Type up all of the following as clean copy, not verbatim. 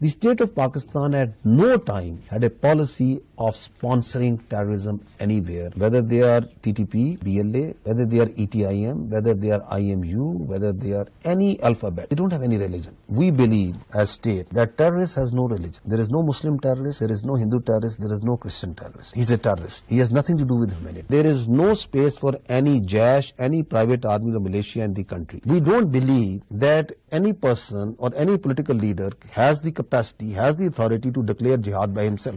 The state of Pakistan at no time had a policy of sponsoring terrorism anywhere, whether they are TTP, BLA, whether they are ETIM, whether they are IMU, whether they are any alphabet. They don't have any religion. We believe as state that terrorist has no religion. There is no Muslim terrorist, there is no Hindu terrorist, there is no Christian terrorist. He's a terrorist. He has nothing to do with humanity. There is no space for any Jaish, any private army or militia in the country. We don't believe that any person or any political leader has the capacity, has the authority to declare jihad by himself.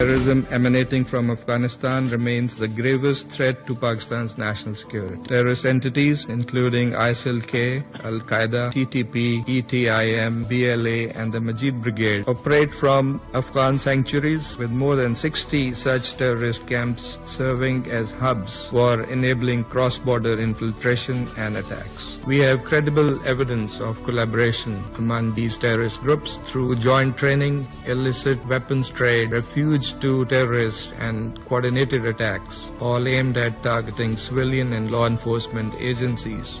Terrorism emanating from Afghanistan remains the gravest threat to Pakistan's national security. Terrorist entities including ISIL-K, Al-Qaeda, TTP, ETIM, BLA and the Majid Brigade operate from Afghan sanctuaries, with more than 60 such terrorist camps serving as hubs for enabling cross-border infiltration and attacks. We have credible evidence of collaboration among these terrorist groups through joint training, illicit weapons trade, refuge to terrorists and coordinated attacks, all aimed at targeting civilian and law enforcement agencies.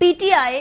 PTI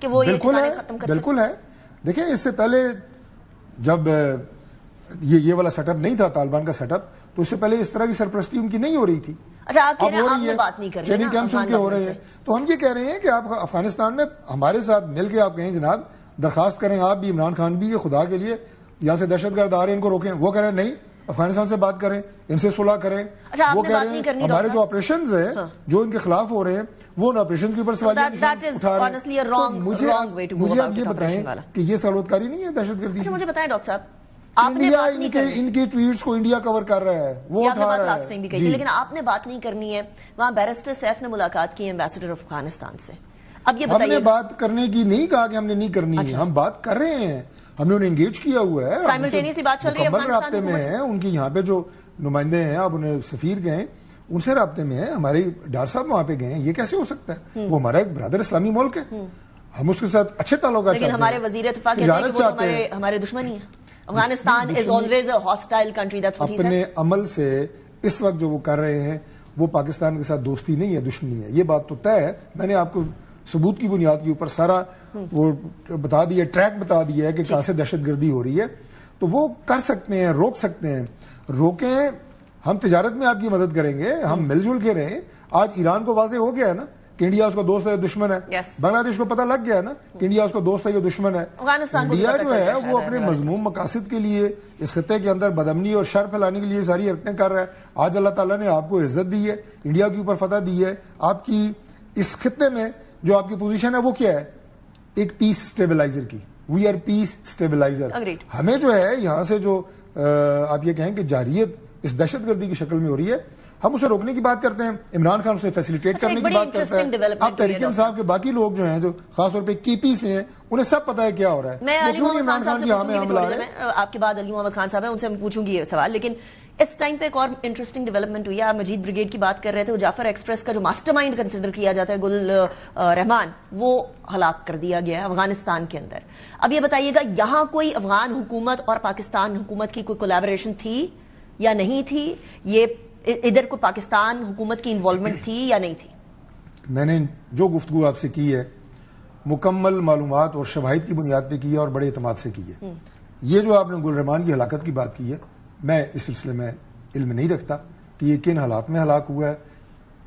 کہ وہ یہ ٹھکانے ختم کر سکتے؟ بالکل ہے. دیکھیں اس سے پہلے جب یہ والا سیٹ اپ نہیں تھا طالبان کا سیٹ اپ, تو اس سے پہلے اس طرح کی سرپرستی ان کی نہیں ہو رہی تھی. اچھا آپ کہہ رہے ہیں آپ نے بات نہیں کرنی, ٹریننگ کیمپس ان کے ہو رہے ہیں, تو ہم یہ کہہ رہے ہیں کہ آپ افغانستان میں ہمارے ساتھ مل کے آپ کہیں جناب درخواست کریں, آپ بھی عمران خان بھی, خدا کے لیے یہاں سے دہشت گرد آ رہے ہیں ان کو روکیں. وہ کہہ رہے ہیں نہیں افغانستان سے بات کریں, ان سے صلح کریں. وہ کہہ رہے ہیں ہمارے جو آپریشنز ہیں جو ان کے خلاف ہو رہے ہیں وہ ان آپریشن کے اوپر سوالیہ اٹھا رہے ہیں. مجھے آپ یہ بتائیں کہ یہ سہولتکاری نہیں ہے دہشت گردی؟ مجھے بتائیں ڈاکٹر صاحب, انڈیا ان کے ٹویٹس کو انڈیا کور کر رہا ہے, وہ اٹھا رہا ہے. لیکن آپ نے بات نہیں کرنی ہے. وہاں بیرسٹر سیف نے ملاقات کی ایمبیسڈر آف افغانستان سے. اب یہ ہم نے بات کرنے کی نہیں کہا کہ ہم نے نہیں کرنی ہے, ہم بات کر رہے ہیں, ہم نے انہیں انگیج کیا ہوا ہے, سائملٹینیسلی بات چل رہی ہے, مکمل رابطے میں ہیں. ان کی یہاں پہ جو نمائندے ہیں, آپ انہیں سفیر گئے, ان سے رابطے میں ہیں. ہمارے ڈار صاحب وہاں پہ گئے ہیں. یہ کیسے ہو سکتا ہے؟ وہ ہمارا ایک برادر اسلامی ملک ہے, ہم اس کے ساتھ اچھے تعلقات چاہتے ہیں. لیکن ہمارے وزیر اتفاق کہتے ہیں کہ وہ ہمارے دشمنی ہیں. Afghanistan is always a hostile country. That's what he said. اپنے عمل سے اس وقت جو وہ کر رہے ہیں وہ پاکستان کے ساتھ دوستی نہیں ہے, دشمنی ہے. یہ بات تو طے ہے. میں نے آپ کو ثبوت کی بنیاد کے اوپر سارا وہ بتا دیا, ٹریک بتا دیا ہے کہ کہاں سے دہشت گردی ہو رہی ہے. تو وہ کر سکتے ہیں, روک سکتے ہیں. روکیں, ہم تجارت میں آپ کی مدد کریں گے, ہم مل جل کے رہیں. آج ایران کو واضح ہو گیا ہے نا کہ انڈیا اس کا دوست ہے, دشمن ہے. بنگلہ دیش کو پتہ لگ گیا ہے نا کہ انڈیا اس کا دوست ہے, یہ دشمن ہے. انڈیا جو ہے وہ اپنے مذموم مقاصد کے لیے اس خطے کے اندر بدامنی اور شر پھیلانے کے لیے ساری حرکتیں کر رہا ہے. آج اللہ تعالیٰ نے آپ کو عزت دی ہے, انڈیا کے اوپر فتح دی ہے. آپ کی اس خطے میں جو آپ کی پوزیشن ہے وہ کیا ہے؟ ایک پیس اسٹیبلائزر کی. We are peace stabiliser. ہمیں جو ہے یہاں سے جو آپ یہ کہیں کہ جارحیت اس دہشت گردی کی شکل میں ہو رہی ہے, ہم اسے روکنے کی بات کرتے ہیں. عمران خان اسے فیسیلیٹیٹ کرنے کی بات کرتے ہیں. اب تحریک انصاف کے باقی لوگ جو ہیں, جو خاص طور پہ کے پی سے ہیں, انہیں سب پتا ہے کیا ہو رہا ہے. میں عمران خان سے آپ کے بعد علی محمد خان صاحب ہیں, ان سے پوچھوں گی یہ سوال. لیکن اس ٹائم پہ ایک اور انٹرسٹنگ ڈیولپمنٹ ہوئی ہے. آپ مجید بریگیڈ کی بات کر رہے تھے. وہ جعفر ایکسپریس کا جو ماسٹر مائنڈ کنسیڈر کیا جاتا ہے گل رحمان, وہ ہلاک کر دیا گیا ہے افغانستان کے اندر. اب یہ بتائیے گا یہاں کوئی افغان حکومت اور پاکستان حکومت کی کوئی کولیبریشن تھی یا نہیں تھی؟ یہ ادھر کو پاکستان حکومت کی انوالومنٹ تھی یا نہیں تھی؟ میں نے جو گفتگو آپ سے کی ہے مکمل معلومات اور شواہد کی بنیاد پہ کی ہے اور بڑے اعتماد سے کی ہے. یہ جو آپ نے گل رحمان کی ہلاکت کی بات کی ہے, میں اس سلسلے میں علم نہیں رکھتا کہ یہ کن حالات میں ہلاک ہوا ہے,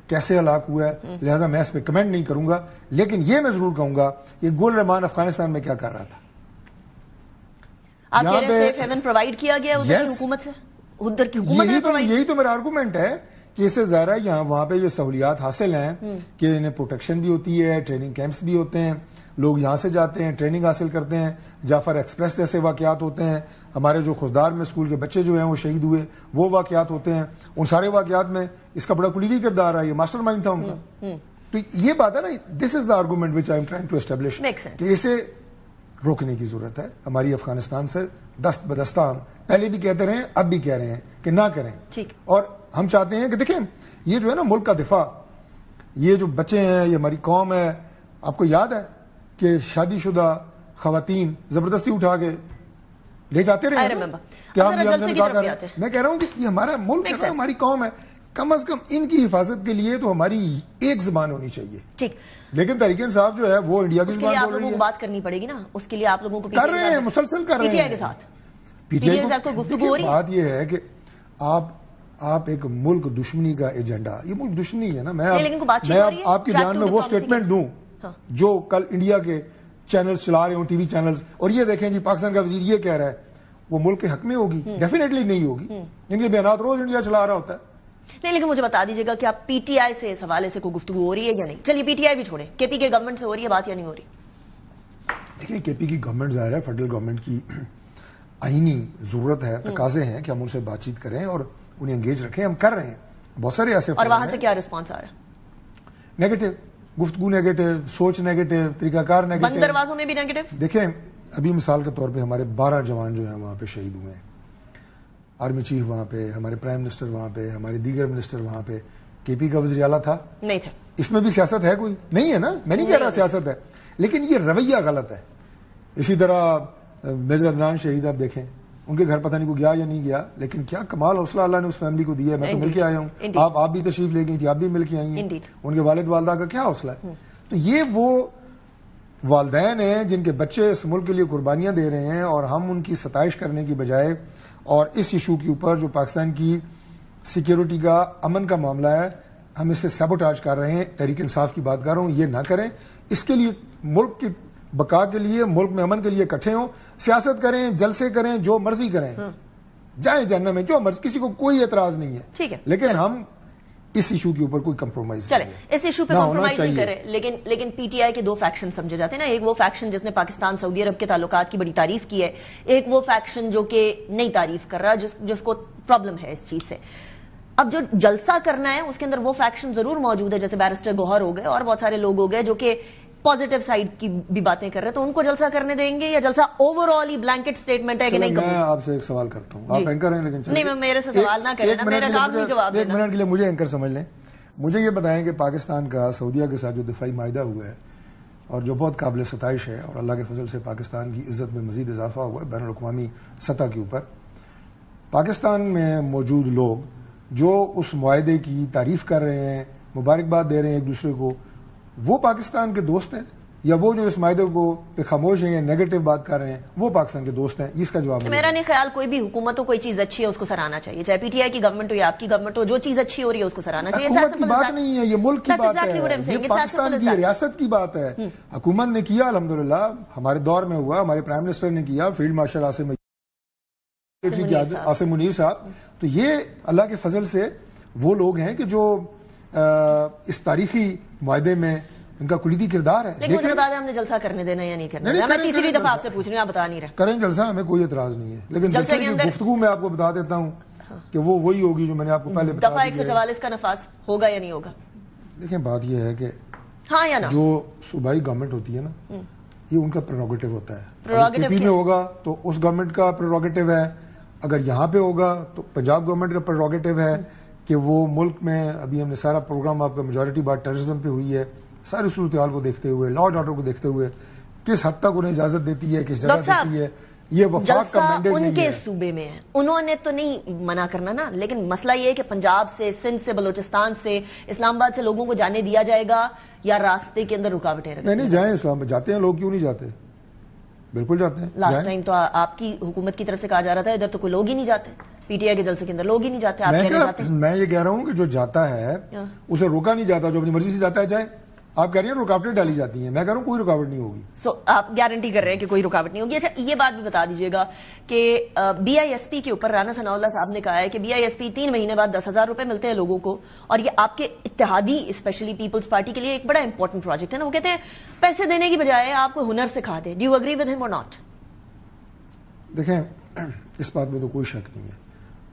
کیسے ہلاک ہوا ہے, لہٰذا میں اس پہ کمنٹ نہیں کروں گا. لیکن یہ میں ضرور کہوں گا کہ گل رحمان افغانستان میں کیا کر رہا تھا. آپ کہہ رہے ہیں سیف ہیون پرووائڈ کیا گیا ادھر کی حکومت سے؟ ادھر کی حکومت یہی تو میرا آرگومنٹ ہے کہ اس سے ظاہر ہے یہاں وہاں پہ یہ سہولیات حاصل ہیں کہ انہیں پروٹیکشن بھی ہوتی ہے, ٹریننگ کیمپس بھی ہوتے ہیں, لوگ یہاں سے جاتے ہیں, ٹریننگ حاصل کرتے ہیں. جعفر ایکسپریس جیسے واقعات ہوتے ہیں, ہمارے جو خوددار میں اسکول کے بچے جو ہیں وہ شہید ہوئے, وہ واقعات ہوتے ہیں. ان سارے واقعات میں اس کا بڑا کلیدی کردار ہے, یہ ماسٹر مائنڈ تھا ان کا. تو یہ بات ہے نا, this is the argument which I am trying to establish کہ اسے روکنے کی ضرورت ہے. ہماری افغانستان سے دست بدستہ ہم پہلے بھی کہتے رہے ہیں, اب بھی کہہ رہے ہیں کہ نہ کریں. اور ہم چاہتے ہیں کہ دیکھیں یہ جو ہے نا ملک کا دفاع, یہ جو بچے ہیں, یہ ہماری قوم ہے. آپ کو یاد ہے کہ شادی شدہ خواتین زبردستی اٹھا کے لے جاتے رہے. میں کہہ رہا ہوں کہ یہ ہمارا ملک ہے, ہماری قوم ہے. کم از کم ان کی حفاظت کے لیے تو ہماری ایک زبان ہونی چاہیے. ٹھیک, لیکن تحریک انصاف جو ہے وہ انڈیا کی زبان بول رہی ہے. بات کرنی پڑے گی نا, اس کے لیے آپ لوگوں کو کر رہے ہیں, مسلسل کر رہے ہیں کے ساتھ. پی ٹی آئی کو گفتگو ہو رہی ہے. بات یہ ہے کہ آپ ایک ملک دشمنی کا ایجنڈا, یہ ملک دشمنی ہے نا. میں آپ کے بیان میں وہ سٹیٹمنٹ دوں جو کل انڈیا کے چینلز چلا رہے ہوں, ٹی وی چینلز, اور یہ دیکھیں جی پاکستان کا وزیر یہ کہہ رہا ہے, وہ ملک کے حق میں ہوگی؟ ڈیفینیٹلی نہیں ہوگی. ان کے بیانات روز انڈیا چلا رہا ہوتا ہے. نہیں, لیکن مجھے بتا دیجیے گا کہ آپ پی ٹی آئی سے اس حوالے سے کوئی گفتگو ہو رہی ہے یا نہیں؟ چلیے پی ٹی آئی بھی چھوڑیں, کے پی کے گورنمنٹ سے ہو رہی ہے بات یا نہیں ہو رہی؟ دیکھیں کے پی کی گورنمنٹ ظاہر ہے فیڈرل گورنمنٹ کی آئینی ضرورت ہے, تقاضے ہیں کہ ہم ان سے بات چیت کریں اور انہیں انگیج رکھیں. ہم کر رہے ہیں بہت سارے ایسے. اور وہاں سے کیا رسپانس آ رہا ہے؟ نیگیٹو گفتگو, نیگیٹو سوچ, نیگیٹو طریقہ کار, نیگیٹو. بند دروازوں میں بھی نیگیٹو. دیکھیں ابھی مثال کے طور پہ ہمارے 12 جوان جو ہیں وہاں پہ شہید ہوئے ہیں. آرمی چیف وہاں پہ, ہمارے پرائم منسٹر وہاں پہ, ہمارے دیگر منسٹر وہاں پہ. کے پی کا وزیر اعلیٰ تھا نہیں تھا. اس میں بھی سیاست ہے کوئی؟ نہیں ہے نا, میں نہیں کہہ رہا سیاست ہے, لیکن یہ رویہ غلط ہے. اسی طرح میجر عدنان شہید آپ دیکھیں, ان کے گھر پتہ نہیں کو گیا یا نہیں گیا, لیکن کیا کمال حوصلہ اللہ نے اس فیملی کو دیا ہے. میں تو مل کے آیا ہوں, آپ بھی تشریف لے گئی تھی, آپ بھی مل کے آئی ہیں. ان کے والد والدہ کا کیا حوصلہ ہے. تو یہ وہ والدین ہیں جن کے بچے اس ملک کے لیے قربانیاں دے رہے ہیں، اور ہم ان کی ستائش کرنے کی بجائے اور اس ایشو کے اوپر جو پاکستان کی سیکیورٹی کا امن کا معاملہ ہے ہم اسے سیبوٹاج کر رہے ہیں. تحریک انصاف کی بات کر رہا ہوں، یہ نہ کریں. اس کے لیے ملک کی بقا کے لیے، ملک میں امن کے لیے اکٹھے ہوں، سیاست کریں، جلسے کریں، جو مرضی کریں، جائیں جہنم میں جو مرضی، کسی کو کوئی اعتراض نہیں ہے. ٹھیک ہے، لیکن ہم اس ایشو کے اوپر کوئی کمپرومائز چلے اس ایشو پہ کمپرومائز نہیں کرے. لیکن پی ٹی آئی کے دو فیکشن سمجھے جاتے ہیں نا. ایک وہ فیکشن جس نے پاکستان سعودی عرب کے تعلقات کی بڑی تعریف کی ہے، ایک وہ فیکشن جو کہ نئی تعریف کر رہا ہے، جس کو پرابلم ہے اس چیز سے. اب جو جلسہ کرنا ہے اس کے اندر وہ فیکشن ضرور موجود ہے، جیسے بیرسٹر گوہر ہو گئے اور بہت سارے لوگ ہو گئے جو کہ پازیٹیو سائڈ کی بھی باتیں کر رہے ہیں. تو ان کو جلسہ کرنے دیں گے یا جلسہ اوور آل ہی بلینکٹ سٹیٹمنٹ ہے کہ نہیں؟ میں آپ سے ایک سوال کرتا ہوں، آپ اینکر ہیں لیکن نہیں، میرے سے سوال نہ کریں نا، میرا کام نہیں جواب دینا. ایک منٹ کے لیے مجھے اینکر سمجھ لیں. مجھے یہ بتائیں کہ پاکستان کا سعودیہ کے ساتھ جو دفاعی معاہدہ ہوا ہے اور جو بہت قابل ستائش ہے، اور اللہ کے فضل سے پاکستان کی عزت میں مزید اضافہ ہوا ہے بین الاقوامی سطح کے اوپر، پاکستان میں موجود لوگ جو اس معاہدے کی تعریف کر رہے ہیں، مبارکباد دے رہے ہیں ایک دوسرے کو، وہ پاکستان کے دوست ہیں؟ یا وہ جو اس معاہدے کو پہ خاموش ہیں یا نیگیٹو بات کر رہے ہیں وہ پاکستان کے دوست ہیں؟ اس کا جواب میرا نہیں خیال. کوئی بھی حکومت ہو، کوئی چیز اچھی ہے اس کو سراہنا چاہیے، چاہے پی ٹی آئی کی گورنمنٹ ہو یا آپ کی گورنمنٹ ہو. جو چیز اچھی ہو رہی ہے اس کو سراہنا چاہیے. حکومت کی بات نہیں ہے، یہ ملک کی بات ہے، یہ پاکستان کی ریاست کی بات ہے. حکومت نے کیا، الحمدللہ ہمارے دور میں ہوا، ہمارے پرائم منسٹر نے کیا، فیلڈ مارشل عاصم منیر صاحب. تو یہ اللہ کے فضل سے وہ لوگ ہیں کہ جو اس تاریخی معاہدے میں ان کا کلیدی کردار ہے. لیکن مجھے بتا دیں ہم نے جلسہ کرنے دینا یا نہیں کرنا؟ میں تیسری دفعہ آپ سے پوچھ رہی ہوں، آپ بتا نہیں رہے. کریں جلسہ، ہمیں کوئی اعتراض نہیں ہے، لیکن جلسے کی گفتگو میں آپ کو بتا دیتا ہوں کہ وہ وہی ہوگی جو میں نے آپ کو پہلے بتا دی. دفعہ 144 کا نفاذ ہوگا یا نہیں ہوگا؟ دیکھیں بات یہ ہے کہ ہاں یا نا، جو صوبائی گورنمنٹ ہوتی ہے نا، یہ ان کا پریروگیٹو ہوتا ہے. پی پی میں ہوگا تو اس گورنمنٹ کا پریروگیٹو ہے، اگر یہاں پہ ہوگا تو پنجاب گورنمنٹ کا پریروگیٹو ہے کہ وہ ملک میں، ابھی ہم نے سارا پروگرام آپ کا میجورٹی بات ٹیررزم پہ ہوئی ہے، ساری صورتحال کو دیکھتے ہوئے، لا اینڈ آرڈر کو دیکھتے ہوئے کس حد تک انہیں اجازت دیتی ہے، کس جگہ دیتی ہے. یہ وفاق کا مینڈیٹ نہیں ہے. ان کے صوبے میں ہے، انہوں نے تو نہیں منع کرنا نا. لیکن مسئلہ یہ ہے کہ پنجاب سے، سندھ سے، بلوچستان سے، اسلام آباد سے لوگوں کو جانے دیا جائے گا یا راستے کے اندر رکاوٹیں رکھیں؟ نہیں جائیں، اسلام آباد جاتے ہیں لوگ، کیوں نہیں جاتے؟ بالکل جاتے ہیں. لاسٹ ٹائم تو آپ کی حکومت کی طرف سے کہا جا رہا تھا ادھر تو کوئی لوگ ہی نہیں جاتے، پی ٹی آئی کے جلسے کے اندر لوگ ہی نہیں جاتے. آپ کہنے جاتے ہیں؟ میں یہ کہہ رہا ہوں کہ جو جاتا ہے اسے روکا نہیں جاتا، جو اپنی مرضی سے جاتا ہے جائے. آپ کہہ رہی ہیں رکاوٹیں ڈالی جاتی ہیں، میں کہہ رہا ہوں کوئی رکاوٹ نہیں ہوگی. آپ گارنٹی کر رہے ہیں کہ کوئی رکاوٹ نہیں ہوگی. اچھا یہ بات بھی بتا دیجیے گا کہ بی آئی ایس پی کے اوپر رانا ثناء اللہ صاحب نے کہا ہے کہ بی آئی ایس پی 3 مہینے بعد 10,000 روپے ملتے ہیں لوگوں کو، اور یہ آپ کے اتحادی اسپیشلی پیپلز پارٹی کے لیے ایک بڑا امپورٹنٹ پروجیکٹ ہے نا. وہ کہتے ہیں پیسے دینے کی بجائے آپ کو ہنر سکھا دیں. ڈو یو اگری ود ہم اور ناٹ؟ دیکھیں اس بات میں تو کوئی شک نہیں ہے.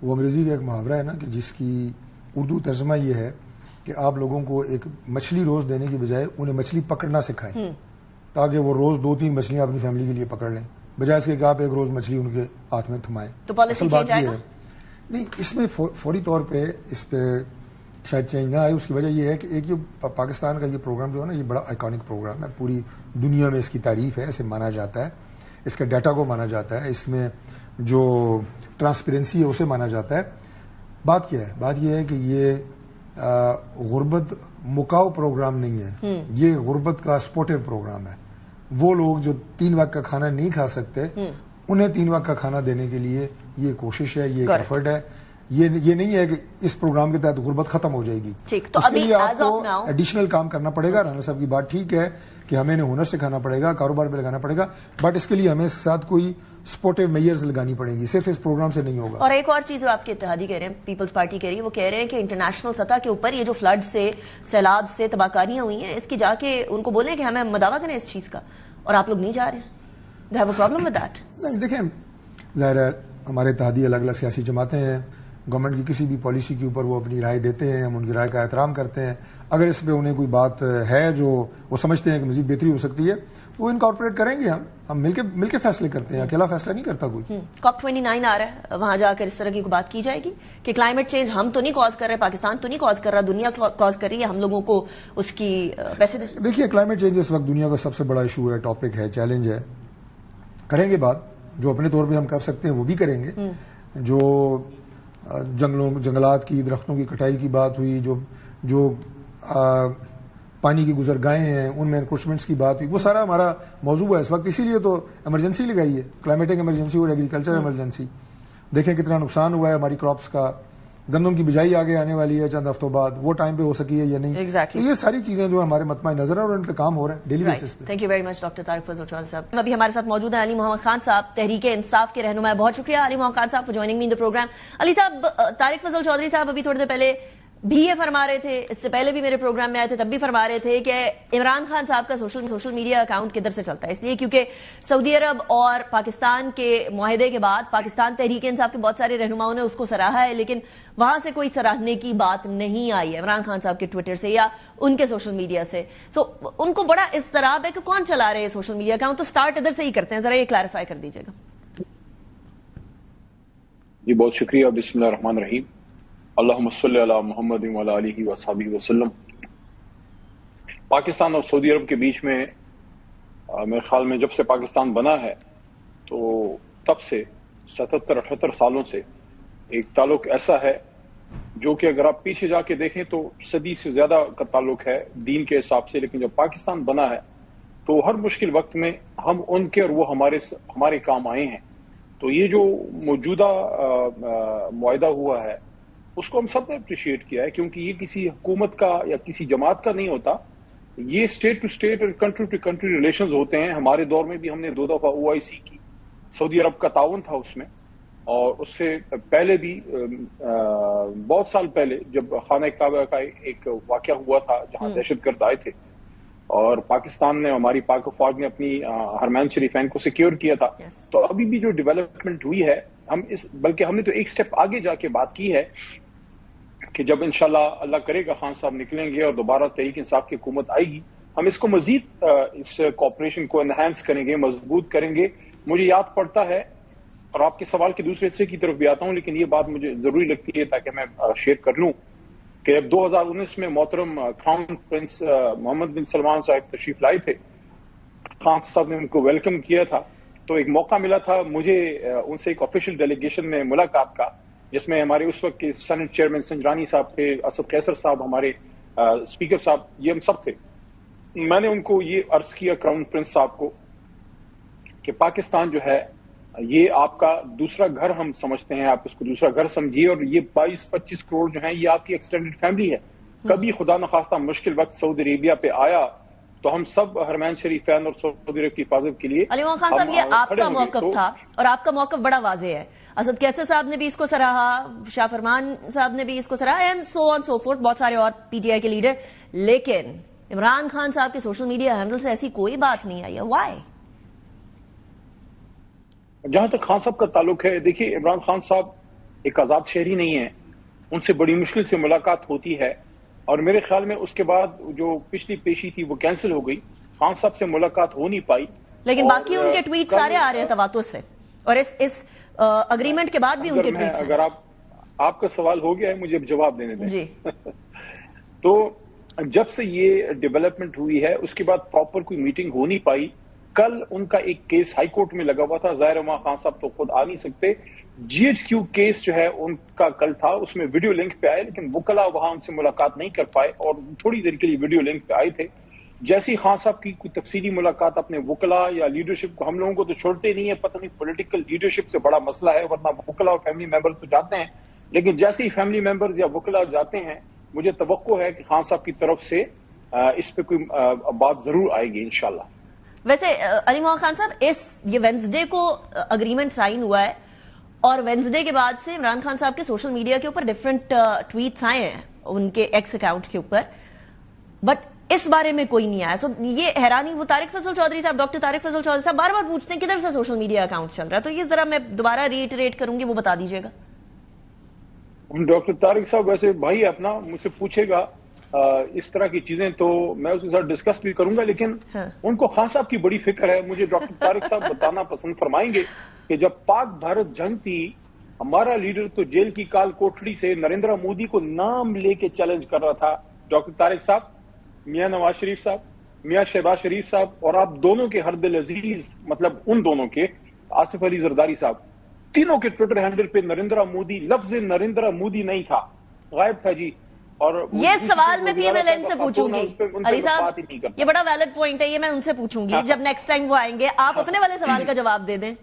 وہ انگریزی کا ایک محاورہ ہے نا کہ جس کی اردو ترجمہ یہ ہے کہ آپ لوگوں کو ایک مچھلی روز دینے کی بجائے انہیں مچھلی پکڑنا سکھائیں تاکہ وہ روز 2-3 مچھلیاں اپنی فیملی کے لیے پکڑ لیں، بجائے اس کے کہ آپ ایک روز مچھلی ان کے ہاتھ میں تھمائیں. تو پالیسی چینج آئے گا؟ نہیں، اس میں فوری طور پہ اس پہ شاید چینج نہ آئے. اس کی وجہ یہ ہے کہ ایک یہ پاکستان کا یہ پروگرام جو ہے نا، یہ بڑا آئیکانک پروگرام ہے، پوری دنیا میں اس کی تعریف ہے، اسے مانا جاتا ہے، اس کے ڈیٹا کو مانا جاتا ہے، اس میں جو ٹرانسپیرنسی ہے اسے مانا جاتا ہے. بات کیا ہے؟ بات یہ ہے کہ یہ غربت مکاؤ پروگرام نہیں ہے، یہ غربت کا سپورٹیو پروگرام ہے. وہ لوگ جو 3 وقت کا کھانا نہیں کھا سکتے انہیں 3 وقت کا کھانا دینے کے لیے یہ کوشش ہے، یہ ایفرٹ ہے. یہ نہیں ہے کہ اس پروگرام کے تحت غربت ختم ہو جائے گی. اس کے لیے آپ کو ایڈیشنل کام کرنا پڑے گا. رانا صاحب کی بات ٹھیک ہے کہ ہمیں انہیں ہنر سکھانا پڑے گا، کاروبار پہ لگانا پڑے گا، بٹ اس کے لیے ہمیں ساتھ کوئی سپورٹیو میئرز لگانی پڑیں گی، صرف اس پروگرام سے نہیں ہوگا. اور ایک اور چیز جو آپ کے اتحادی کہہ رہے ہیں، پیپلز پارٹی کہہ رہی ہے، وہ کہہ رہے ہیں کہ انٹرنیشنل سطح کے اوپر یہ جو فلڈ سے، سیلاب سے تباہ کاریاں ہوئی ہیں، اس کی جا کے ان کو بولیں کہ ہمیں مداوا کریں اس چیز کا، اور آپ لوگ نہیں جا رہے ہیں. They have a problem with that. نہیں دیکھیں، ظاہر ہے ہمارے اتحادی الگ الگ سیاسی جماعتیں ہیں، گورنمنٹ کی کسی بھی پالیسی کے اوپر وہ اپنی رائے دیتے ہیں، ہم ان کی رائے کا احترام کرتے ہیں. اگر اس پہ انہیں کوئی بات ہے جو وہ سمجھتے ہیں کہ مزید بہتری ہو سکتی ہے تو وہ انکارپوریٹ کریں گے. ہم مل کے فیصلے کرتے ہیں، اکیلا فیصلہ نہیں کرتا کوئی. COP 29 آ رہا ہے، وہاں جا کر اس طرح کی بات کی جائے گی کہ کلائمیٹ چینج ہم تو نہیں کاز کر رہے، پاکستان تو نہیں کاز کر رہا، دنیا کاز کر رہی ہے، ہم لوگوں کو اس کی پیسے دیں. دیکھیے کلائمیٹ چینج اس وقت دنیا کا سب سے بڑا ایشو ہے، ٹاپک ہے، چیلنج ہے. کریں گے بات، جو اپنے طور پہ ہم کر سکتے ہیں وہ بھی کریں گے. جو جنگلات کی، درختوں کی کٹائی کی بات ہوئی، جو پانی کی گزرگاہیں ہیں ان میں انکروچمنٹس کی بات ہوئی، وہ سارا ہمارا موضوع ہے اس وقت، اسی لیے تو ایمرجنسی لگائی ہے، کلائمیٹک ایمرجنسی اور ایگریکلچر ایمرجنسی. دیکھیں کتنا نقصان ہوا ہے ہماری کراپس کا، گندم کی بجائی آگے آنے والی ہے چند ہفتوں بعد، وہ ٹائم پہ ہو سکی ہے یا نہیں. تو یہ ساری چیزیں جو ہمارے مطمع نظر ہیں اور ان پہ کام ہو رہے ہیں ڈیلی بیسس پہ. Thank you very much doctor Tariq فضل چودھری صاحب. ابھی ہمارے ساتھ موجود ہیں علی محمد خان صاحب، تحریک انصاف کے رہنما. بہت شکریہ علی Muhammad Khan sahab for joining me in the programme. Ali sahab, Tariq فضل چودھری صاحب ابھی تھوڑی دیر پہلے بھی یہ فرما رہے تھے، اس سے پہلے بھی میرے پروگرام میں آئے تھے تب بھی فرما رہے تھے کہ عمران خان صاحب کا سوشل میڈیا اکاؤنٹ کدھر سے چلتا ہے، اس لیے کیونکہ سعودی عرب اور پاکستان کے معاہدے کے بعد پاکستان تحریک انصاف کے بہت سارے رہنماؤں نے اس کو سراہا ہے، لیکن وہاں سے کوئی سراہنے کی بات نہیں آئی ہے عمران خان صاحب کے ٹویٹر سے یا ان کے سوشل میڈیا سے. سو ان کو بڑا اضطراب ہے کہ کون چلا رہے ہیں سوشل میڈیا اکاؤنٹ، تو سٹارٹ ادھر سے ہی کرتے ہیں، ذرا یہ کلیریفائی کر دیجیے گا. جی بہت شکریہ. بسم اللہ الرحمن الرحیم. اللہم صلی علی محمد وعلی آلہ وصحبہ وسلم. پاکستان اور سعودی عرب کے بیچ میں میرے خیال میں جب سے پاکستان بنا ہے تو تب سے 77-78 سالوں سے ایک تعلق ایسا ہے جو کہ اگر آپ پیچھے جا کے دیکھیں تو صدی سے زیادہ کا تعلق ہے دین کے حساب سے. لیکن جب پاکستان بنا ہے تو ہر مشکل وقت میں ہم ان کے اور وہ ہمارے کام آئے ہیں. تو یہ جو موجودہ معاہدہ ہوا ہے اس کو ہم سب نے اپریشیٹ کیا ہے، کیونکہ یہ کسی حکومت کا یا کسی جماعت کا نہیں ہوتا، یہ اسٹیٹ ٹو اسٹیٹ اور کنٹری ٹو کنٹری ریلیشنز ہوتے ہیں. ہمارے دور میں بھی ہم نے 2 دفعہ OIC کی، سعودی عرب کا تعاون تھا اس میں، اور اس سے پہلے بھی بہت سال پہلے جب خانہ کعبہ کا ایک واقعہ ہوا تھا جہاں دہشت گرد آئے تھے اور پاکستان نے، ہماری پاک فوج نے اپنی حرمین شریفین کو سیکیور کیا تھا. تو ابھی بھی جو ڈیولپمنٹ ہوئی ہے بلکہ ہم نے تو ایک سٹیپ آگے جا کے بات کی ہے کہ جب انشاءاللہ اللہ کرے گا خان صاحب نکلیں گے اور دوبارہ تحریک انصاف کی حکومت آئے گی، ہم اس کو مزید اس کوآپریشن کو انہانس کریں گے، مضبوط کریں گے. مجھے یاد پڑتا ہے، اور آپ کے سوال کے دوسرے حصے کی طرف بھی آتا ہوں، لیکن یہ بات مجھے ضروری لگتی ہے تاکہ میں شیئر کر لوں کہ اب 2019 میں محترم کراؤن پرنس محمد بن سلمان صاحب تشریف لائے تھے. خان صاحب نے ان کو ویلکم کیا تھا، تو ایک موقع ملا تھا مجھے ان سے ایک آفیشیل ڈیلیگیشن میں ملاقات کا، جس میں ہمارے اس وقت کے سینٹ چیئرمین سنجرانی صاحب تھے، اسد قیصر صاحب ہمارے اسپیکر صاحب، یہ ہم سب تھے. میں نے ان کو یہ عرض کیا کراؤن پرنس صاحب کو کہ پاکستان جو ہے یہ آپ کا دوسرا گھر ہم سمجھتے ہیں، آپ اس کو دوسرا گھر سمجھیے، اور یہ 22-25 کروڑ جو ہیں یہ آپ کی ایکسٹینڈڈ فیملی ہے. کبھی خدا نخواستہ مشکل وقت سعودی عربیہ پہ آیا تو ہم سب حرمین شریفین اور سعودی عرب کی حفاظت کے لیے. علی محمد خان صاحب، یہ آپ کا موقف تھا اور آپ کا موقف بڑا واضح ہے. اسد قیصر صاحب نے بھی اس کو سراہا، شاہ فرمان صاحب نے بھی اس کو سراہا، and so on so forth, بہت سارے اور PTI کے لیڈر. لیکن عمران خان صاحب کے سوشل میڈیا ہینڈل سے ایسی کوئی بات نہیں آئی ہے. وائی؟ جہاں تک خان صاحب کا تعلق ہے، دیکھیے عمران خان صاحب ایک آزاد شہری نہیں ہیں، ان سے بڑی مشکل سے ملاقات ہوتی ہے، اور میرے خیال میں اس کے بعد جو پچھلی پیشی تھی وہ کینسل ہو گئی، خان صاحب سے ملاقات ہو نہیں پائی. لیکن باقی ان کے ٹویٹ سارے آ رہے ہیں تواتر سے، اور اس اگریمنٹ کے بعد بھی ان کے ٹویٹ. اگر آپ کا سوال ہو گیا ہے مجھے جواب دینے دیں. جی. تو جب سے یہ ڈیولپمنٹ ہوئی ہے اس کے بعد پراپر کوئی میٹنگ ہو نہیں پائی. کل ان کا ایک کیس ہائی کورٹ میں لگا ہوا تھا، ظاہر ہے وہاں خان صاحب تو خود آ نہیں سکتے. GHQ کیس جو ہے ان کا کل تھا، اس میں ویڈیو لنک پہ آئے، لیکن وکلا وہاں ان سے ملاقات نہیں کر پائے اور تھوڑی دیر کے لیے ویڈیو لنک پہ آئے تھے. جیسی خان صاحب کی کوئی تفصیلی ملاقات اپنے وکلا یا لیڈرشپ کو، ہم لوگوں کو تو چھوڑتے نہیں ہے، پتہ نہیں پولیٹیکل لیڈرشپ سے بڑا مسئلہ ہے، ورنہ وکلا اور فیملی ممبر تو جاتے ہیں، لیکن جیسے ہی فیملی ممبرز یا وکلا جاتے ہیں مجھے توقع ہے کہ خان صاحب کی طرف سے اس پہ کوئی بات ضرور آئے گی انشاءاللہ. ویسے علی محمد خان صاحب، یہ وینسڈے کو اگریمنٹ سائن ہوا ہے اور وینسڈے کے بعد سے عمران خان صاحب کے سوشل میڈیا کے اوپر ڈفرینٹ ٹویٹس آئے ہیں ان کے ایکس اکاؤنٹ کے اوپر، بٹ اس بارے میں کوئی نہیں آیا. سو یہ حیرانی، وہ طارق فضل چودھری صاحب، ڈاکٹر طارق فضل چودھری صاحب بار بار پوچھتے ہیں کدھر سے سوشل میڈیا اکاؤنٹ چل رہا ہے، تو یہ ذرا میں دوبارہ ریٹریٹ کروں گی، وہ بتا دیجیے گا. ڈاکٹر طارق صاحب ویسے بھائی اپنا مجھ سے پوچھے گا اس طرح کی چیزیں تو میں اس کے ساتھ ڈسکس بھی کروں گا، لیکن ان کو خان صاحب کی بڑی فکر ہے. مجھے ڈاکٹر طارق صاحب بتانا پسند فرمائیں گے کہ جب پاک بھارت جنگ تھی، ہمارا لیڈر تو جیل کی کال کوٹڑی سے نریندر مودی کو نام لے کے چیلنج کر رہا تھا. ڈاکٹر طارق صاحب، میاں نواز شریف صاحب، میاں شہباز شریف صاحب، اور آپ دونوں کے ہر دل عزیز، مطلب ان دونوں کے آصف علی زرداری صاحب، تینوں کے ٹویٹر ہینڈل پہ نریندر مودی، لفظ نریندر مودی نہیں تھا، غائب تھا جی. اور یہ سوال میں پی ایم ایل این سے پوچھوں گی علی صاحب, یہ بڑا ویلڈ پوائنٹ ہے, یہ میں ان سے پوچھوں گی جب نیکسٹ ٹائم وہ آئیں گے. آپ اپنے والے سوال کا جواب دے دیں.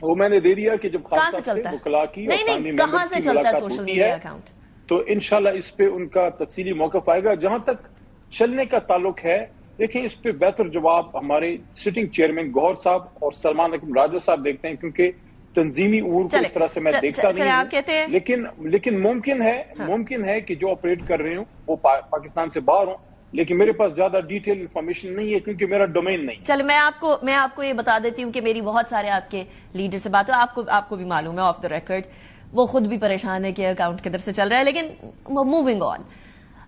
وہ میں نے دے دیا کہ جب کہاں سے چلتا ہے, نہیں کہاں سے چلتا ہے سوشل میڈیا اکاؤنٹ, تو انشاءاللہ اس پہ ان کا تفصیلی موقف آئے گا. جہاں تک چلنے کا تعلق ہے, دیکھیں اس پہ بہتر جواب ہمارے سٹنگ چیئرمین گوہر صاحب اور سلمان اکرم راجہ صاحب دیکھتے ہیں, کیونکہ تنظیمی امور کو اس طرح سے میں دیکھتا نہیں ہوں. لیکن ممکن ہے کہ جو آپریٹ کر رہے ہوں وہ پاکستان سے باہر ہوں, لیکن میرے پاس زیادہ ڈیٹیل انفارمیشن نہیں ہے کیونکہ میرا ڈومین نہیں. چل میں آپ کو یہ بتا دیتی ہوں کہ میری بہت سارے آپ کے لیڈر سے بات ہو, آپ کو بھی معلوم ہے آف دا ریکارڈ, وہ خود بھی پریشان ہے کہ اکاؤنٹ کدھر سے چل رہا ہے. لیکن موونگ آن,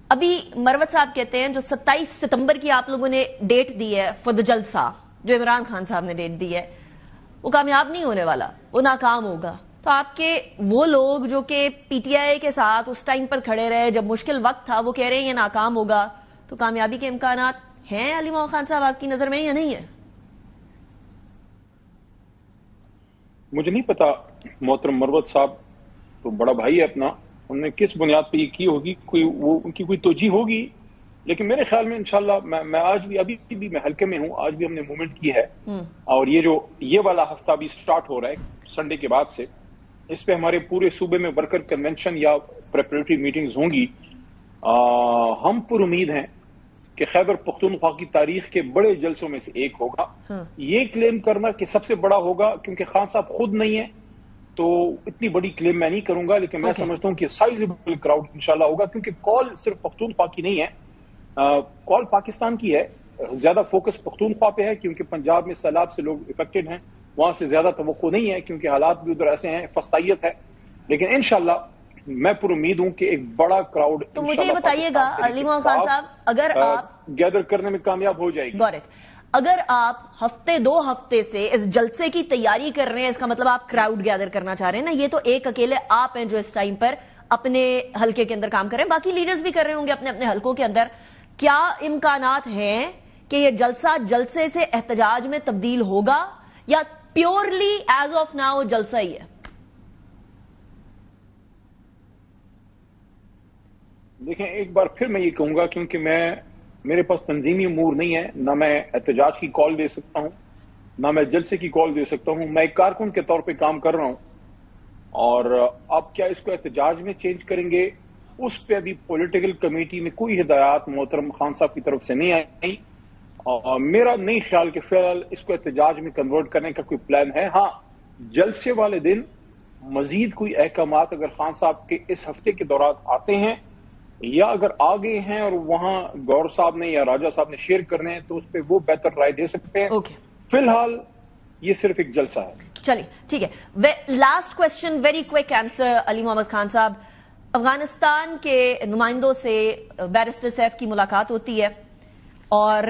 ابھی مروت صاحب کہتے ہیں جو 27 ستمبر کی آپ لوگوں نے ڈیٹ دی ہے فار دا جلسہ, جو عمران خان صاحب نے ڈیٹ دی ہے, وہ کامیاب نہیں ہونے والا, وہ ناکام ہوگا. تو آپ کے وہ لوگ جو کہ پی ٹی آئی کے ساتھ اس ٹائم پر کھڑے رہے جب مشکل وقت تھا, وہ کہہ رہے ہیں یہ ناکام ہوگا, تو کامیابی کے امکانات ہیں علی محمد خان صاحب آپ کی نظر میں یا نہیں ہے؟ مجھے نہیں پتا, محترم مروت صاحب تو بڑا بھائی ہے اپنا, انہوں نے کس بنیاد پہ یہ کی ہوگی, ان کی کوئی توجہ ہوگی. لیکن میرے خیال میں انشاءاللہ میں آج بھی ابھی بھی میں حلقے میں ہوں, آج بھی ہم نے موومنٹ کی ہے, اور یہ والا ہفتہ بھی سٹارٹ ہو رہا ہے سنڈے کے بعد سے. اس پہ ہمارے پورے صوبے میں ورکر کنونشن یا پریپریٹری میٹنگز ہوں گی. ہم پر امید ہیں کہ خیبر پختونخوا کی تاریخ کے بڑے جلسوں میں سے ایک ہوگا. یہ کلیم کرنا کہ سب سے بڑا ہوگا, کیونکہ خان صاحب خود نہیں ہے تو اتنی بڑی کلیم میں نہیں کروں گا, لیکن میں سمجھتا ہوں کہ سائزبل کراؤڈ انشاءاللہ ہوگا, کیونکہ کال صرف پختونخوا کی نہیں ہے, کال پاکستان کی ہے. زیادہ فوکس پختونخوا پہ ہے کیونکہ پنجاب میں سیلاب سے لوگ افیکٹڈ ہیں, وہاں سے زیادہ توقع نہیں ہے کیونکہ حالات بھی ادھر ایسے ہیں, فسطائیت ہے. لیکن انشاءاللہ میں پر امید ہوں کہ ایک بڑا کراؤڈ. تو مجھے یہ بتائیے گا علی محمد خان صاحب, اگر آپ گیدر کرنے میں کامیاب ہو جائے گی, اگر آپ ہفتے 2 ہفتے سے اس جلسے کی تیاری کر رہے ہیں, اس کا مطلب آپ کراؤڈ گیدر کرنا چاہ رہے ہیں نا. یہ تو ایک اکیلے آپ ہیں جو اس ٹائم پر اپنے حلقے کے اندر کام کر رہے ہیں, باقی لیڈرز بھی کر رہے ہوں گے اپنے اپنے حلقوں کے اندر. کیا امکانات ہیں کہ یہ جلسہ جلسے سے احتجاج میں تبدیل ہوگا, یا پیورلی ایز آف ناؤ جلسہ ہی ہے؟ دیکھیں ایک بار پھر میں یہ کہوں گا, کیونکہ میرے پاس تنظیمی امور نہیں ہے, نہ میں احتجاج کی کال دے سکتا ہوں نہ میں جلسے کی کال دے سکتا ہوں. میں ایک کارکن کے طور پہ کام کر رہا ہوں, اور اب کیا اس کو احتجاج میں چینج کریں گے, اس پہ ابھی پولیٹیکل کمیٹی میں کوئی ہدایات محترم خان صاحب کی طرف سے نہیں آئی. اور میرا نہیں خیال کہ فی الحال اس کو احتجاج میں کنورٹ کرنے کا کوئی پلان ہے. ہاں, جلسے والے دن مزید کوئی احکامات اگر خان صاحب کے اس ہفتے کے دوران آتے ہیں یا اگر آ گئے ہیں اور وہاں گور صاحب نے یا راجہ صاحب نے شیئر کرنے ہیں, تو اس پہ وہ بہتر رائے دے سکتے ہیں. فی الحال یہ صرف ایک جلسہ ہے. چلیے ٹھیک ہے. Last question, very quick answer Ali Muhammad Khan sahab. Afghanistan کے نمائندوں سے بیرسٹر سیف کی ملاقات ہوتی ہے اور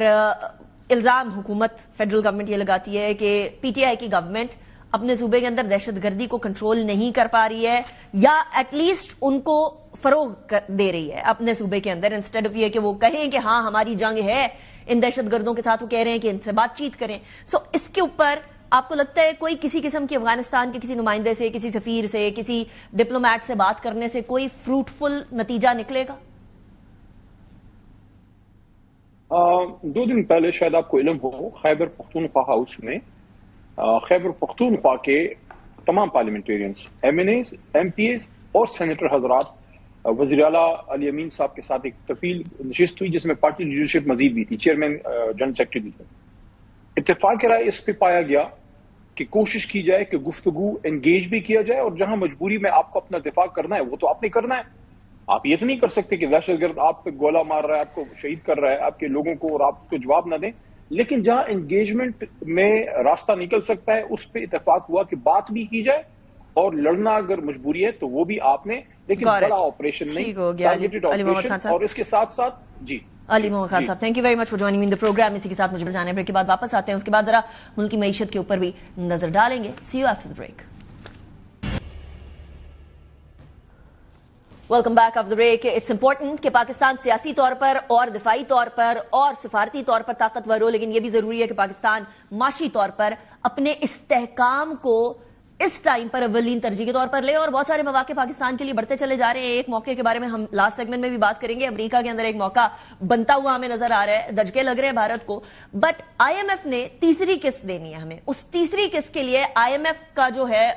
الزام حکومت فیڈرل گورنمنٹ یہ لگاتی ہے کہ پی ٹی آئی کی گورنمنٹ اپنے صوبے کے اندر دہشت گردی کو کنٹرول نہیں کر پا رہی ہے, یا ایٹ لیسٹ ان کو فروغ دے رہی ہے اپنے صوبے کے اندر, انسٹیڈ آف یہ کہ وہ کہیں کہ ہاں ہماری جنگ ہے ان دہشت گردوں کے ساتھ, وہ کہہ رہے ہیں کہ ان سے بات چیت کریں. سو اس کے اوپر آپ کو لگتا ہے کوئی کسی قسم کی افغانستان کے کسی نمائندے سے, کسی سفیر سے, کسی ڈپلومیٹ سے بات کرنے سے کوئی فروٹفل نتیجہ نکلے گا؟ 2 دن پہلے شاید آپ کو علم ہو, خیبر پختونخوا ہاؤس میں خیبر پختونخوا کے تمام parliamentarians, M N As, M P As اور سینیٹر حضرات, وزیر اعلیٰ علی امین صاحب کے ساتھ ایک طویل نشست ہوئی جس میں پارٹی لیڈرشپ مزید بھی تھی, چیئرمین جنرل سیکرٹری بھی تھے. اتفاق رائے اس پہ پایا گیا کہ کوشش کی جائے کہ گفتگو انگیج بھی کیا جائے, اور جہاں مجبوری میں آپ کو اپنا دفاع کرنا ہے وہ تو آپ نے کرنا ہے. آپ یہ تو نہیں کر سکتے کہ دہشت گرد آپ پہ گولہ مار رہا ہے, آپ کو شہید کر رہا ہے, آپ کے لوگوں کو, اور آپ کو جواب نہ دیں. لیکن جہاں انگیجمنٹ میں راستہ نکل سکتا ہے اس پہ اتفاق ہوا کہ بات بھی کی جائے, اور لڑنا اگر مجبوری ہے تو وہ بھی آپ نے, لیکن بڑا آپریشن نہیں, ٹارگیٹڈ آپریشن. اور اس کے ساتھ ساتھ جی علی Muhammad Khan sahib, thank you very much for joining in the programme. اسی کے ساتھ مجھے جانے بریک کے بعد واپس آتے ہیں, اس کے بعد ذرا ملک کی معیشت کے اوپر بھی نظر ڈالیں گے. See you after the break. Welcome back of the break. It's important کہ پاکستان سیاسی طور پر اور دفاعی طور پر اور سفارتی طور پر طاقتور ہو, لیکن یہ بھی ضروری ہے کہ پاکستان معاشی طور پر اپنے استحکام کو اس ٹائم پر اولین ترجیح کے طور پر لے, اور بہت سارے مواقع پاکستان کے لیے بڑھتے چلے جا رہے ہیں. ایک موقع کے بارے میں ہم لاسٹ سیگمنٹ میں بھی بات کریں گے. امریکہ کے اندر ایک موقع بنتا ہوا ہمیں نظر آ رہا ہے, دھچکے لگ رہے ہیں بھارت کو, بٹ آئی ایم ایف نے تیسری قسط دینی ہے ہمیں. اس تیسری قسط کے لیے آئی ایم ایف کا جو ہے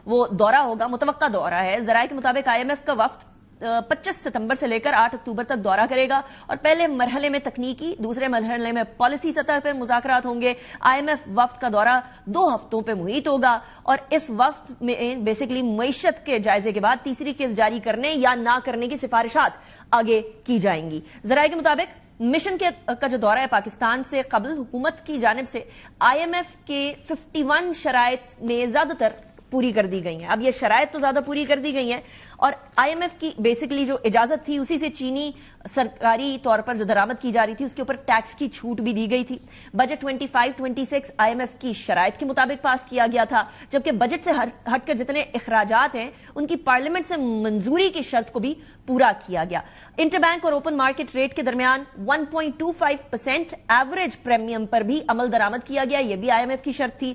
وہ دورہ ہوگا, متوقع دورہ ہے. ذرائع کے مطابق آئی ایم ایف کا وفد 25 ستمبر سے لے کر 8 اکتوبر تک دورہ کرے گا, اور پہلے مرحلے میں تکنیکی, دوسرے مرحلے میں پالیسی سطح پہ مذاکرات ہوں گے. آئی ایم ایف وفد کا دورہ 2 ہفتوں پہ محیط ہوگا, اور اس وفد میں بیسیکلی معیشت کے جائزے کے بعد تیسری قسط جاری کرنے یا نہ کرنے کی سفارشات آگے کی جائیں گی. ذرائع کے مطابق مشن کا جو دورہ ہے پاکستان سے قبل حکومت کی جانب سے آئی ایم ایف کے 51 شرائط میں زیادہ تر پوری کر دی گئی ہیں. اب یہ شرائط تو زیادہ پوری کر دی گئی ہیں, اور آئی ایم ایف کی بیسیکلی جو اجازت تھی اسی سے چینی سرکاری طور پر جو درآمد کی جا رہی تھی اس کے اوپر ٹیکس کی چھوٹ بھی دی گئی تھی. بجٹ 25-26 آئی ایم ایف کی شرائط کے مطابق پاس کیا گیا تھا, جبکہ بجٹ سے ہٹ کر جتنے اخراجات ہیں ان کی پارلیمنٹ سے منظوری کی شرط کو بھی پورا کیا گیا. انٹر بینک اور اوپن مارکیٹ ریٹ کے درمیان 1.25% ایوریج پریمیم پر بھی عمل درآمد کیا گیا, یہ بھی آئی ایم ایف کی شرط تھی.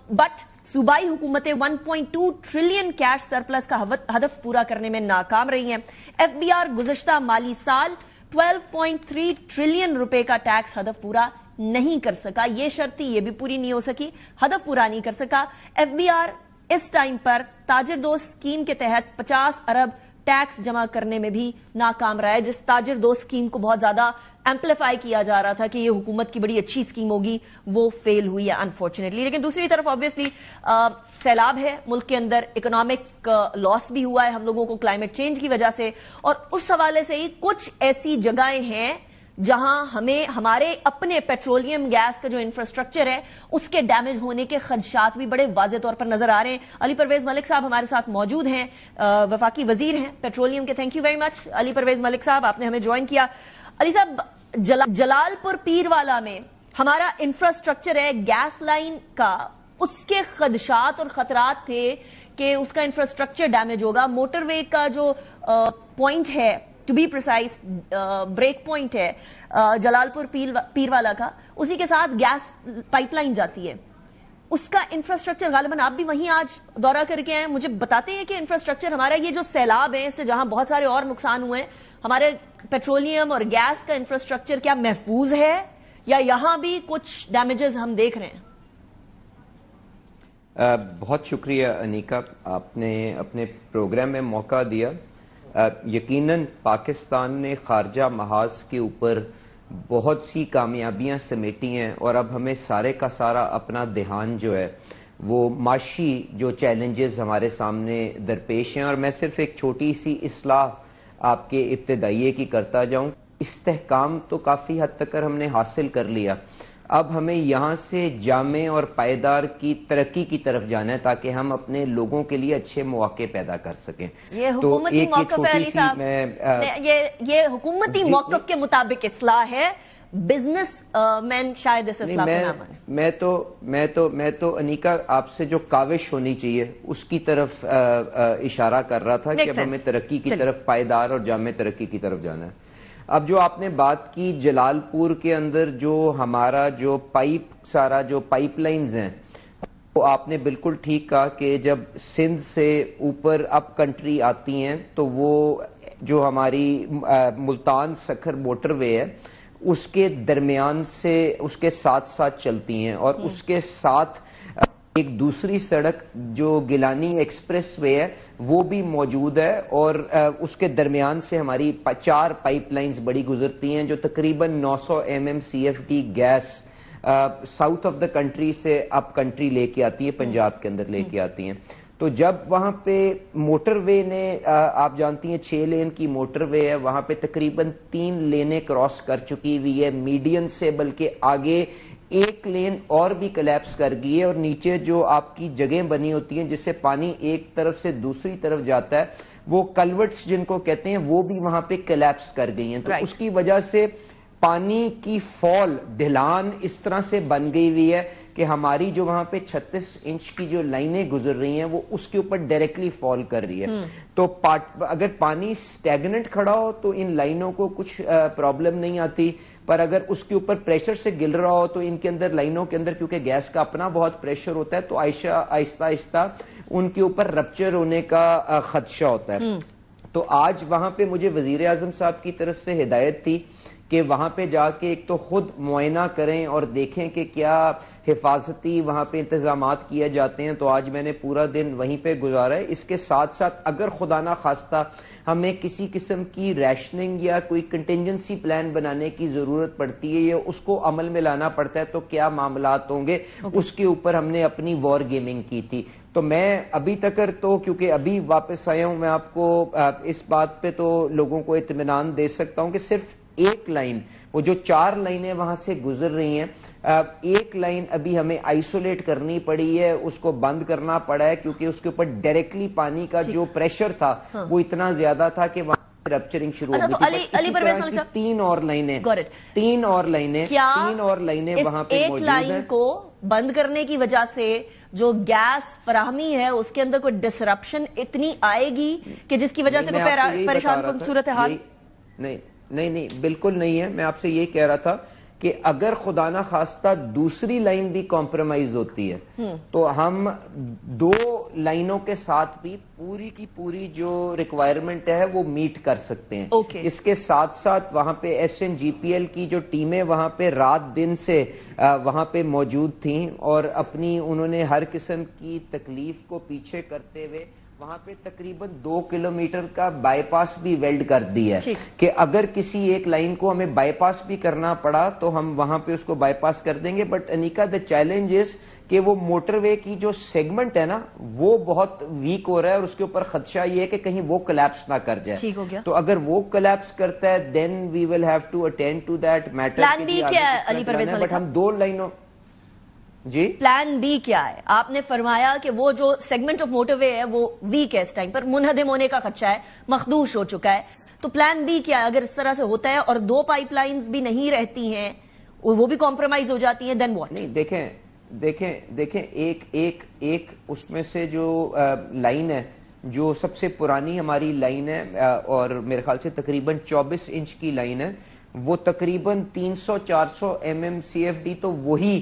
بٹ صوبائی حکومتیں 1.2 ٹریلین کیش سرپلس کا ہدف پورا کرنے میں ناکام رہی ہیں. ایف بی آر گزشتہ مالی سال 12.3 ٹریلین روپے کا ٹیکس ہدف پورا نہیں کر سکا. یہ شرط تھی, یہ بھی پوری نہیں ہو سکی, ہدف پورا نہیں کر سکا. ایف بی آر اس ٹائم پر تاجر دوست اسکیم کے تحت 50 ارب ٹیکس جمع کرنے میں بھی ناکام رہا ہے, جس تاجر دوست اسکیم کو بہت زیادہ ایمپلیفائی کیا جا رہا تھا کہ یہ حکومت کی بڑی اچھی اسکیم ہوگی, وہ فیل ہوئی ہے انفارچونیٹلی. لیکن دوسری طرف آبویسلی سیلاب ہے ملک کے اندر, اکنامک لاس بھی ہوا ہے ہم لوگوں کو کلائمیٹ چینج کی وجہ سے, اور اس حوالے سے ہی کچھ ایسی جگہیں ہیں جہاں ہمیں ہمارے اپنے پیٹرولیم گیس کا جو انفراسٹرکچر ہے اس کے ڈیمیج ہونے کے خدشات بھی بڑے واضح طور پر نظر آ رہے ہیں. علی پرویز ملک صاحب ہمارے ساتھ موجود ہیں, وفاقی وزیر ہیں پیٹرولیم کے. Thank you very much Ali Parvez Malik صاحب, آپ نے ہمیں جوائن کیا. علی صاحب, جلال پور پیر والا میں ہمارا انفراسٹرکچر ہے گیس لائن کا, اس کے خدشات اور خطرات تھے کہ اس کا انفراسٹرکچر ڈیمیج ہوگا. موٹر وے کا جو پوائنٹ ہے, to be precise break point ہے جلال پور پیر والا کا, اسی کے ساتھ گیس پائپ لائن جاتی ہے, اس کا انفراسٹرکچر غالباً آپ بھی وہیں آج دورہ کر کے آئے. مجھے بتاتے ہیں کہ انفراسٹرکچر ہمارا یہ جو سیلاب ہے اس سے جہاں بہت سارے اور نقصان ہوئے ہیں, ہمارے پیٹرولیم اور گیس کا انفراسٹرکچر کیا محفوظ ہے یا یہاں بھی کچھ ڈیمیجز ہم دیکھ رہے ہیں؟ بہت شکریہ انیکا, آپ نے اپنے پروگرام میں موقع دیا. یقیناً پاکستان نے خارجہ محاذ کے اوپر بہت سی کامیابیاں سمیٹی ہیں, اور اب ہمیں سارے کا سارا اپنا دھیان جو ہے وہ معاشی جو چیلنجز ہمارے سامنے درپیش ہیں, اور میں صرف ایک چھوٹی سی اصلاح آپ کے ابتدائیے کی کرتا جاؤں. استحکام تو کافی حد تک ہم نے حاصل کر لیا, اب ہمیں یہاں سے جامع اور پائیدار کی ترقی کی طرف جانا ہے تاکہ ہم اپنے لوگوں کے لیے اچھے مواقع پیدا کر سکیں. یہ حکومتی موقف ہے علی صاحب, یہ حکومتی موقف کے مطابق اصلاح ہے, بزنس مین شاید اس اصلاح کو نہ مانے. میں تو انیکا آپ سے جو کاوش ہونی چاہیے اس کی طرف اشارہ کر رہا تھا کہ اب ہمیں ترقی کی طرف, پائیدار اور جامع ترقی کی طرف جانا ہے. اب جو آپ نے بات کی جلال پور کے اندر جو ہمارا جو پائپ لائنز ہیں, وہ آپ نے بالکل ٹھیک کہا کہ جب سندھ سے اوپر اپ کنٹری آتی ہیں تو وہ جو ہماری ملتان سکھر موٹر وے ہے اس کے درمیان سے اس کے ساتھ ساتھ چلتی ہیں, اور اس کے ساتھ ایک دوسری سڑک جو گیلانی ایکسپریس وے ہے وہ بھی موجود ہے, اور اس کے درمیان سے ہماری 4 پائپ لائنز بڑی گزرتی ہیں جو تقریباً 900 MMCFD gas south of the country سے اپ کنٹری لے کے آتی ہیں, پنجاب کے اندر لے کے آتی ہیں. تو جب وہاں پہ موٹر وے نے, آپ جانتی ہیں 6 لین کی موٹر وے ہے, وہاں پہ تقریباً 3 لینیں کراس کر چکی ہوئی ہے میڈین سے, بلکہ آگے 1 لین اور بھی کلیپس کر گئی ہے, اور نیچے جو آپ کی جگہیں بنی ہوتی ہیں جس سے پانی ایک طرف سے دوسری طرف جاتا ہے, وہ کلورٹس جن کو کہتے ہیں وہ بھی وہاں پہ کلیپس کر گئی ہیں. تو اس کی وجہ سے پانی کی فال ڈھلان اس طرح سے بن گئی ہوئی ہے کہ ہماری جو وہاں پہ 36 انچ کی جو لائنیں گزر رہی ہیں وہ اس کے اوپر ڈائریکٹلی فال کر رہی ہے. تو اگر پانی سٹیگننٹ کھڑا ہو تو ان لائنوں کو کچھ پرابلم نہیں آتی, پر اگر اس کے اوپر پریشر سے گر رہا ہو تو ان کے اندر لائنوں کے اندر کیونکہ گیس کا اپنا بہت پریشر ہوتا ہے تو آہستہ آہستہ ان کے اوپر رپچر ہونے کا خدشہ ہوتا ہے. تو آج وہاں پہ مجھے وزیر اعظم صاحب کی طرف سے ہدایت تھی کہ وہاں پہ جا کے ایک تو خود معائنہ کریں اور دیکھیں کہ کیا حفاظتی وہاں پہ انتظامات کیے جاتے ہیں. تو آج میں نے پورا دن وہیں پہ گزارا ہے. اس کے ساتھ ساتھ اگر خدا نہ خواستہ ہمیں کسی قسم کی ریشننگ یا کوئی کنٹینجنسی پلان بنانے کی ضرورت پڑتی ہے یا اس کو عمل میں لانا پڑتا ہے تو کیا معاملات ہوں گے, اس کے اوپر ہم نے اپنی وار گیمنگ کی تھی. تو میں ابھی تک تو کیونکہ ابھی واپس آیا ہوں, میں آپ کو اس بات پہ تو لوگوں کو اطمینان دے سکتا ہوں کہ صرف ایک لائن, وہ جو 4 لائنیں وہاں سے گزر رہی ہیں, ایک لائن ابھی ہمیں آئسولیٹ کرنی پڑی ہے, اس کو بند کرنا پڑا ہے کیونکہ اس کے اوپر ڈائریکٹلی پانی کا جو پریشر تھا وہ اتنا زیادہ تھا کہ وہاں رپچرنگ شروع ہو گئی تھی. اسی طرح کی 3 اور لائنیں وہاں پہ موجود ہیں. ایک لائن کو بند کرنے کی وجہ سے جو گیس فراہمی ہے اس کے اندر کوئی ڈسرپشن اتنی آئے گی کہ جس کی وجہ سے کوئی پریشان کن صورتحال؟ نہیں بالکل نہیں ہے. میں آپ سے یہی کہہ رہا تھا کہ اگر خدا نہ خواستہ دوسری لائن بھی کمپرومائز ہوتی ہے تو ہم 2 لائنوں کے ساتھ بھی پوری کی پوری جو ریکوائرمنٹ ہے وہ میٹ کر سکتے ہیں. اس کے ساتھ ساتھ وہاں پہ SNGPL کی جو ٹیمیں وہاں پہ رات دن سے وہاں پہ موجود تھیں اور اپنی انہوں نے ہر قسم کی تکلیف کو پیچھے کرتے ہوئے وہاں پہ تقریباً 2 کلومیٹر کا بائی پاس بھی ویلڈ کر دیا ہے کہ اگر کسی ایک لائن کو ہمیں بائی پاس بھی کرنا پڑا تو ہم وہاں پہ اس کو بائی پاس کر دیں گے. بٹ انیکا دا چیلنج از کہ وہ موٹر وے کی جو سیگمنٹ ہے نا وہ بہت ویک ہو رہا ہے اور اس کے اوپر خدشہ یہ ہے کہ کہیں وہ کلیپس نہ کر جائے. تو اگر وہ کلیپس کرتا ہے then we will have to attend to that matter. Plan B کیا ہے علی پرویز بٹ ہم 2 لائنوں پلان بی کیا ہے؟ آپ نے فرمایا کہ وہ جو سیگمنٹ آف موٹر وے ہے وہ ویک ہے, اس ٹائم پر منہدم ہونے کا خدشہ ہے, مخدوش ہو چکا ہے. تو پلان بی کیا ہے اگر اس طرح سے ہوتا ہے اور 2 پائپ لائنز بھی نہیں رہتی ہیں, وہ بھی کمپرومائز ہو جاتی ہیں, دین واٹ؟ نہیں دیکھیں ایک اس میں سے جو لائن ہے جو سب سے پرانی ہماری لائن ہے اور میرے خیال سے تقریباً 24 انچ کی لائن ہے, وہ تقریباً 300-400 MMCFD تو وہی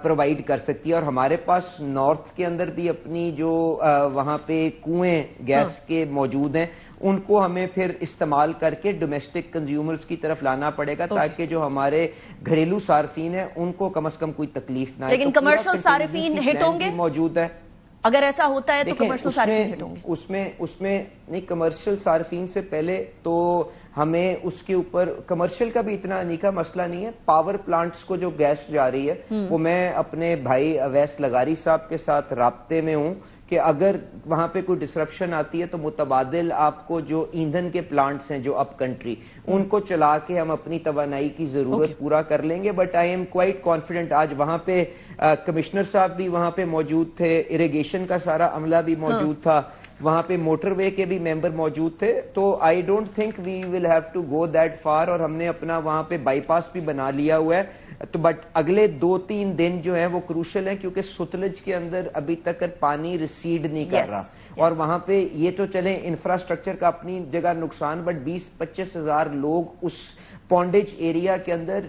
پرووائڈ کر سکتی ہے. اور ہمارے پاس نارتھ کے اندر بھی اپنی جو وہاں پہ کنویں گیس کے موجود ہیں ان کو ہمیں پھر استعمال کر کے ڈومیسٹک کنزیومرز کی طرف لانا پڑے گا تاکہ جو ہمارے گھریلو صارفین ہیں ان کو کم از کم کوئی تکلیف نہ آئے. لیکن کمرشل صارفین ہٹ ہوں گے موجود ہے اگر ایسا ہوتا ہے تو کمرشل صارفین ہٹ ہوں گے. اس میں نہیں, کمرشل صارفین سے پہلے تو ہمیں اس کے اوپر کمرشل کا بھی اتنا انیکا مسئلہ نہیں ہے. پاور پلانٹس کو جو گیس جا رہی ہے وہ میں اپنے بھائی اویس لغاری صاحب کے ساتھ رابطے میں ہوں کہ اگر وہاں پہ کوئی ڈسرپشن آتی ہے تو متبادل آپ کو جو ایندھن کے پلانٹس ہیں جو اپ کنٹری ان کو چلا کے ہم اپنی توانائی کی ضرورت پورا کر لیں گے. But I am quite confident. آج وہاں پہ کمشنر صاحب بھی وہاں پہ موجود تھے, اریگیشن کا سارا عملہ بھی موجود تھا, وہاں پہ موٹر وے کے بھی ممبر موجود تھے. تو I don't think we will have to go that far, اور ہم نے اپنا وہاں پہ بائی پاس بھی بنا لیا ہوا ہے. تو بٹ اگلے 2-3 دن جو ہیں وہ کروشل ہیں کیونکہ ستلج کے اندر ابھی تک پانی ریسیڈ نہیں کر رہا اور وہاں پہ یہ تو چلیں انفراسٹرکچر کا اپنی جگہ نقصان, بٹ 20-25 ہزار لوگ اس پونڈیج ایریا کے اندر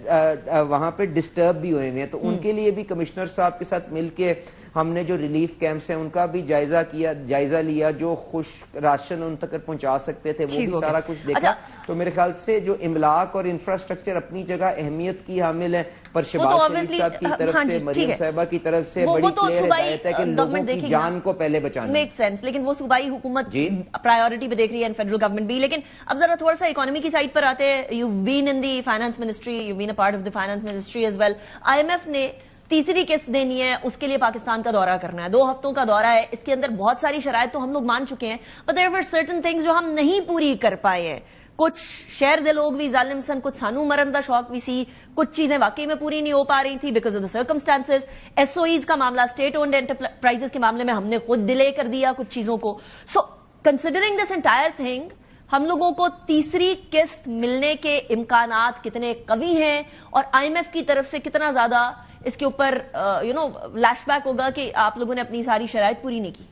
وہاں پہ ڈسٹرب بھی ہوئے ہیں. تو ان کے لیے بھی کمشنر صاحب کے ساتھ مل کے ہم نے جو ریلیف کیمپس ہیں ان کا بھی جائزہ لیا, جو خشک راشن ان تک پہنچا سکتے تھے وہ بھی سارا کچھ دیکھا. تو میرے خیال سے جو املاک اور انفراسٹرکچر اپنی جگہ اہمیت کی حامل ہے, پر شہباز شریف صاحب کی طرف سے, مریم صاحبہ کی طرف سے بڑی کلیئر ہدایت ہے کہ لوگوں کی جان کو پہلے بچانا. میک سینس, لیکن وہ صوبائی حکومت پرائیورٹی پہ دیکھ رہی ہے, فیڈرل گورنمنٹ بھی. لیکن اب ذرا تھوڑا سا اکانومی کی سائڈ پر آتے ہیں. You been in the finance ministry, you been a part of the finance ministry as well. IMF نے تیسری قسط دینی ہے, اس کے لیے پاکستان کا دورہ کرنا ہے, 2 ہفتوں کا دورہ ہے. اس کے اندر بہت ساری شرائط تو ہم لوگ مان چکے ہیں, but there were certain things جو ہم نہیں پوری کر پائے ہیں. کچھ شہر دے لوگ بھی ظالم سن, کچھ سانو مرن دا شوق بھی سی, کچھ چیزیں واقعی میں پوری نہیں ہو پا رہی تھی because of the circumstances. SOEs کا معاملہ, اسٹیٹ اونڈ انٹرپرائزز کے معاملے میں ہم نے خود ڈیلے کر دیا کچھ چیزوں کو. So considering this entire thing, ہم لوگوں کو تیسری قسط ملنے کے امکانات کتنے قوی ہیں اور آئی ایم ایف کی طرف سے کتنا زیادہ اس کے اوپر لیش بیک ہوگا کہ آپ لوگوں نے اپنی ساری شرائط پوری نہیں کی؟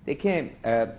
دیکھیں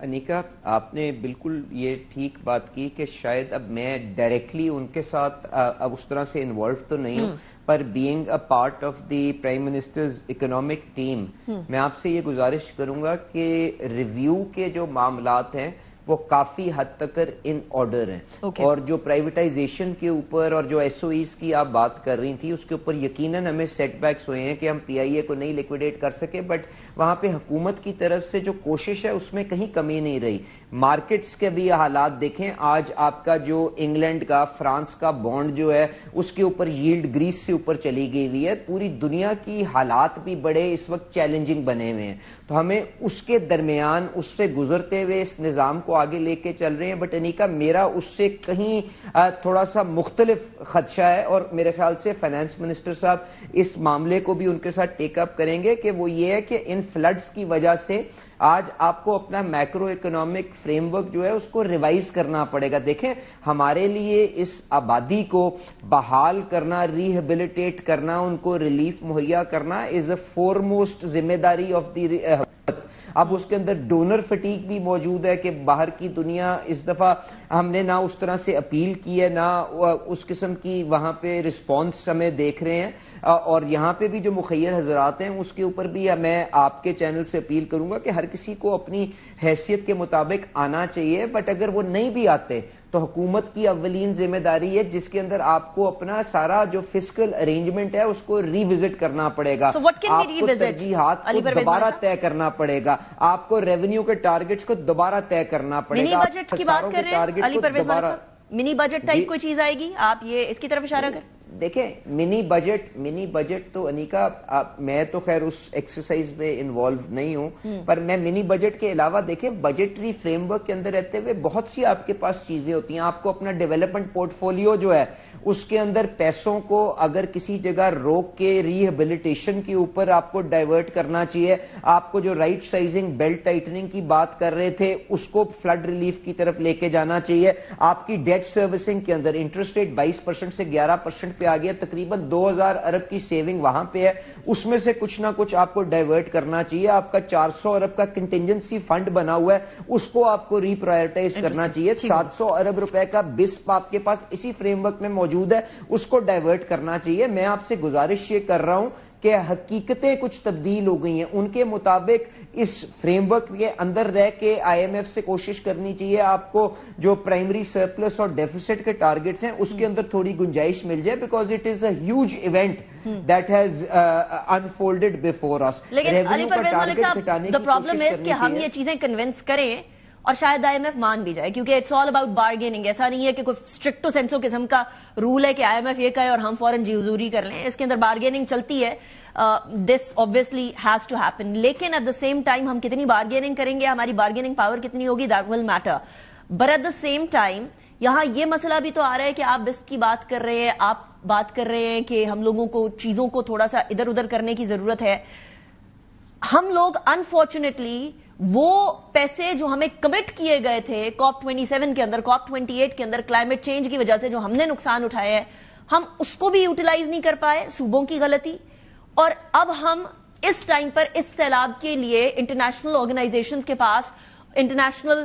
انیکا، آپ نے بالکل یہ ٹھیک بات کی کہ شاید اب میں ڈائریکٹلی ان کے ساتھ اب اس طرح سے انوالو تو نہیں ہوں، پر being a part of the prime minister's economic team میں آپ سے یہ گزارش کروں گا کہ ریویو کے جو معاملات ہیں وہ کافی حد تک ان آرڈر ہیں، اور جو پرائیویٹائزیشن کے اوپر اور جو ایس او ایز کی آپ بات کر رہی تھی اس کے اوپر یقیناً ہمیں سیٹ بیکس ہوئے ہیں کہ ہم پی آئی اے کو نہیں لیکویڈیٹ کر سکے، بٹ وہاں پہ حکومت کی طرف سے جو کوشش ہے اس میں کہیں کمی نہیں رہی۔ مارکیٹس کے بھی حالات دیکھیں، آج آپ کا جو انگلینڈ کا فرانس کا بانڈ جو ہے اس کے اوپر ییلڈ گریس سے اوپر چلی گئی ہوئی ہے، پوری دنیا کی حالات بھی بڑے اس وقت چیلنجنگ بنے ہوئے ہیں، تو ہمیں اس کے درمیان اس سے گزرتے ہوئے اس نظام کو آگے لے کے چل رہے ہیں۔ بٹ انیکا، میرا اس سے کہیں تھوڑا سا مختلف خدشہ ہے، اور میرے خیال سے فائنانس منسٹر صاحب اس معاملے کو بھی ان کے ساتھ ٹیک اپ کریں گے، کہ وہ یہ ہے کہ ان فلڈز کی وجہ سے آج آپ کو اپنا میکرو اکنامک فریم ورک جو ہے اس کو ریوائز کرنا پڑے گا۔ دیکھیں، ہمارے لیے اس آبادی کو بحال کرنا، ریہیبلیٹیٹ کرنا، ان کو ریلیف مہیا کرنا از اے فور موسٹ ذمہ داری آف دی اب اس کے اندر ڈونر فٹیگ بھی موجود ہے کہ باہر کی دنیا اس دفعہ ہم نے نہ اس طرح سے اپیل کی ہے، نہ اس قسم کی وہاں پہ رسپانس ہمیں دیکھ رہے ہیں، اور یہاں پہ بھی جو مخیر حضرات ہیں اس کے اوپر بھی میں آپ کے چینل سے اپیل کروں گا کہ ہر کسی کو اپنی حیثیت کے مطابق آنا چاہیے، بٹ اگر وہ نہیں بھی آتے تو حکومت کی اولین ذمہ داری ہے جس کے اندر آپ کو اپنا سارا جو فسکل ارینجمنٹ ہے اس کو ری وزٹ کرنا پڑے گا، آپ کو ترجیحات کو دوبارہ طے کرنا پڑے گا، آپ کو ریونیو کے ٹارگٹس کو دوبارہ طے کرنا پڑے گا۔ منی بجٹ کی بات کر رہے ہیں علی پرویز ملک صاحب، منی بجٹ ٹائپ کوئی چیز آئے گی؟ آپ یہ اس کی طرف اشارہ کریں۔ دیکھیں، منی بجٹ تو انیکا، میں تو خیر اس ایکسرسائز میں انوالو نہیں ہوں، پر میں منی بجٹ کے علاوہ دیکھیں بجٹری فریم ورک کے اندر رہتے ہوئے بہت سی آپ کے پاس چیزیں ہوتی ہیں۔ آپ کو اپنا ڈیولپمنٹ پورٹ فولیو جو ہے اس کے اندر پیسوں کو اگر کسی جگہ روک کے ریہیبلیٹیشن کے اوپر آپ کو ڈائیورٹ کرنا چاہیے، آپ کو جو رائٹ سائزنگ بیلٹ ٹائٹننگ کی بات کر رہے تھے اس کو فلڈ ریلیف کی طرف لے کے جانا چاہیے، آپ کی ڈیٹ سروسنگ کے اندر انٹرسٹ ریٹ 22% سے 11% پہ آ گیا، تقریباً 2000 ارب کی سیونگ وہاں پہ ہے، اس میں سے کچھ نہ کچھ آپ کو ڈائیورٹ کرنا چاہیے، آپ کا 400 ارب کا کنٹینجنسی فنڈ بنا ہوا ہے اس کو آپ کو ری پرائرٹائز کرنا چاہیے، 700 ارب روپے کا بسپ آپ کے پاس اسی فریم ورک میں موجود ہے اس کو ڈائیورٹ کرنا چاہیے۔ میں آپ سے گزارش یہ کر رہا ہوں کہ حقیقتیں کچھ تبدیل ہو گئی ہیں، ان کے مطابق اس فریم ورک کے اندر رہ کے آئی ایم ایف سے کوشش کرنی چاہیے آپ کو جو پرائمری سرپلس اور ڈیفیسٹ کے ٹارگٹس ہیں اس کے اندر تھوڑی گنجائش مل جائے، because it is a huge event that has unfolded before us. لیکن علی پرویز ملک صاحب، the problem is کہ ہم یہ چیزیں کنونس کریں اور شاید آئی ایم ایف مان بھی جائے، کیونکہ اٹس آل اباؤٹ بارگیننگ۔ ایسا نہیں ہے کہ کوئی اسٹرکٹو سینسو قسم کا رول ہے کہ آئی ایم ایف یہ کہے اور ہم فوراً جی حضوری کر لیں، اس کے اندر بارگیننگ چلتی ہے، دس obviously has to happen، لیکن ایٹ دا سیم ٹائم ہم کتنی بارگیننگ کریں گے، ہماری بارگیننگ پاور کتنی ہوگی، that will matter. But at the same time یہاں یہ مسئلہ بھی تو آ رہا ہے کہ آپ بس کی بات کر رہے ہیں، آپ بات کر رہے ہیں کہ ہم لوگوں کو چیزوں کو تھوڑا سا ادھر ادھر کرنے کی ضرورت ہے۔ ہم لوگ انفارچونیٹلی وہ پیسے جو ہمیں کمٹ کیے گئے تھے COP 27 کے اندر، COP 28 کے اندر، کلائمیٹ چینج کی وجہ سے جو ہم نے نقصان اٹھایا ہے، ہم اس کو بھی یوٹیلائز نہیں کر پائے، صوبوں کی غلطی۔ اور اب ہم اس ٹائم پر اس سیلاب کے لیے انٹرنیشنل آرگنائزیشنز کے پاس، انٹرنیشنل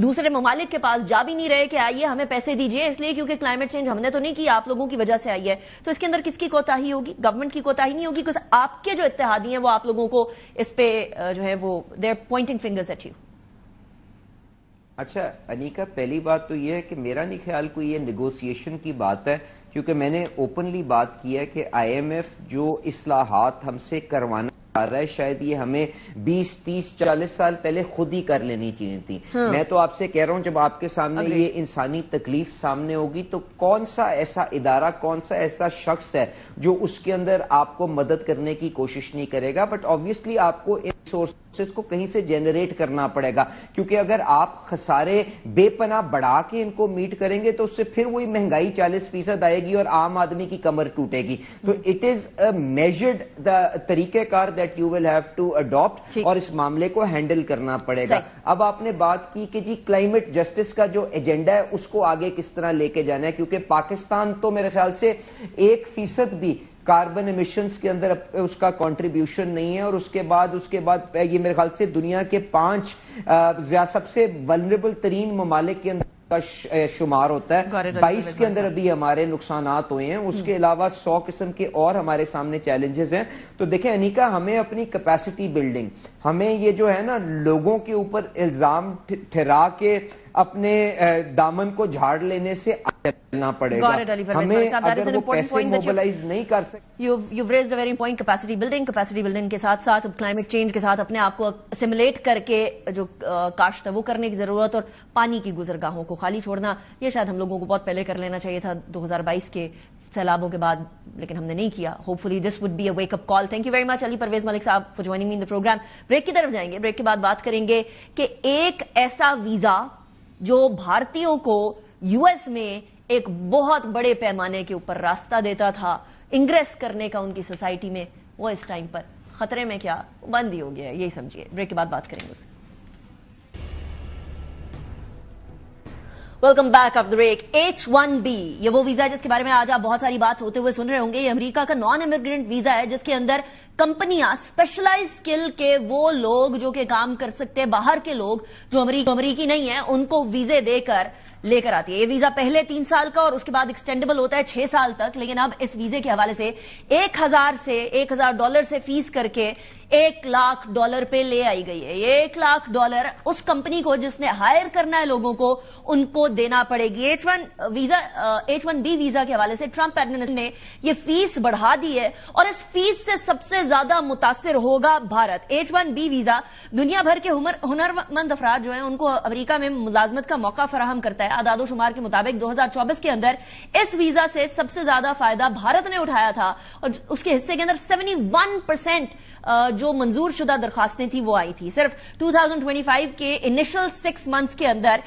دوسرے ممالک کے پاس جا بھی نہیں رہے کہ آئیے ہمیں پیسے دیجئے، اس لیے کیونکہ کلائمیٹ چینج ہم نے تو نہیں کی، آپ لوگوں کی وجہ سے آئی ہے۔ تو اس کے اندر کس کی کوتاہی ہوگی؟ گورنمنٹ کی کوتاہی نہیں ہوگی، کیونکہ آپ کے جو اتحادی ہیں وہ آپ لوگوں کو اس پہ جو ہے وہ they are pointing fingers at you. اچھا انیکا، پہلی بات تو یہ ہے کہ میرا نہیں خیال کوئی یہ نیگوسیشن کی بات ہے، کیونکہ میں نے اوپنلی بات کی ہے کہ آئی ایم ایف جو اصلاحات ہم سے کروانا رہا ہے شاید یہ ہمیں 20 30 40 سال پہلے خود ہی کر لینی چاہیے تھی۔ میں تو آپ سے کہہ رہا ہوں جب آپ کے سامنے یہ انسانی تکلیف سامنے ہوگی تو کون سا ایسا ادارہ، کون سا ایسا شخص ہے جو اس کے اندر آپ کو مدد کرنے کی کوشش نہیں کرے گا، بٹ آبویسلی آپ کو ریسورسز کو کہیں سے جنریٹ کرنا پڑے گا, کیونکہ اگر آپ خسارے بے پناہ بڑھا کے ان کو میٹ کریں گے تو اس سے پھر وہی مہنگائی 40% آئے گی اور عام آدمی کی کمر ٹوٹے گی. تو اٹ از اے میجرڈ طریقہ کار that you will have to adapt, اور اس معاملے کو ہینڈل کرنا پڑے گا. اب آپ نے بات کی کہ جی کلائمیٹ جسٹس کا جو ایجنڈا ہے اس کو آگے کس طرح لے کے جانا ہے, کیونکہ پاکستان تو میرے خیال سے 1% بھی کاربن ایمیشنز کے اندر اس کا کنٹریبیوشن نہیں ہے, اور اس کے بعد یہ میرے خیال سے دنیا کے 5 سب سے ولنریبل ترین ممالک کے اندر کا شمار ہوتا ہے. 22 کے اندر ابھی ہمارے نقصانات ہوئے ہیں, اس کے علاوہ 100 قسم کے اور ہمارے سامنے چیلنجز ہیں. تو دیکھیں انیکا, ہمیں اپنی کیپیسٹی بلڈنگ, ہمیں یہ جو ہے نا لوگوں کے اوپر الزام ٹھہرا کے اپنے دامن کو جھاڑ لینے سے چلنا پڑے گا. ہمیں اگر وہ پیسے موبلائز نہیں کر سکتے. You've raised a very point, capacity building کے ساتھ ساتھ کلائمیٹ چینج کے ساتھ اپنے آپ کو اسیمولیٹ کر کے جو کاشت ہے وہ کرنے کی ضرورت, اور پانی کی گزرگاہوں کو خالی چھوڑنا, یہ شاید ہم لوگوں کو بہت پہلے کر لینا چاہیے تھا 2022 کے سیلابوں کے بعد, لیکن ہم نے نہیں کیا. Hopefully this would be a wake up call. Thank you very much Ali Parvez Malik sahab for joining me in the programme. Break کی طرف جائیں گے, بریک کے بعد بات کریں گے کہ ایک ایسا ویزا جو بھارتیوں کو یو ایس میں ایک بہت بڑے پیمانے کے اوپر راستہ دیتا تھا انگریس کرنے کا ان کی سوسائٹی میں, وہ اس ٹائم پر خطرے میں کیا بند ہی ہو گیا ہے, یہی سمجھیے. بریک کے بعد بات کریں گے اسے. Welcome back of the break. H1B یہ وہ ویزا ہے جس کے بارے میں آج آپ بہت ساری بات ہوتے ہوئے سن رہے ہوں گے. یہ امریکہ کا نان امیگرینٹ ویزا ہے جس کے اندر کمپنیاں اسپیشلائز اسکل کے وہ لوگ جو کہ کام کر سکتے ہیں, باہر کے لوگ جو امریکی نہیں ہیں, ان کو ویزے دے کر لے کر آتی ہے. یہ ویزا پہلے 3 سال کا اور اس کے بعد ایکسٹینڈیبل ہوتا ہے 6 سال تک, لیکن اب اس ویزے کے حوالے سے $1,000 سے فیس کر کے $1,00,000 پہ لے آئی گئی ہے. یہ $1,00,000 اس کمپنی کو جس نے ہائر کرنا ہے لوگوں کو, ان کو دینا پڑے گی. H1B ویزا کے حوالے سے ٹرمپ ایڈمنسٹریشن نے یہ فیس بڑھا دی ہے, اور اس فیس سے سب سے زیادہ متاثر ہوگا بھارت. H1B ویزا دنیا بھر کے ہنرمند افراد جو ہیں ان کو امریکہ میں ملازمت کا موقع فراہم کرتا ہے. اعداد و شمار کے مطابق 2024 کے اندر اس ویزا سے سب سے زیادہ فائدہ بھارت نے اٹھایا تھا, اور اس کے حصے کے اندر 71% جو منظور شدہ درخواستیں تھی وہ آئی تھی. صرف 2025 کے انیشل 6 منتھس کے اندر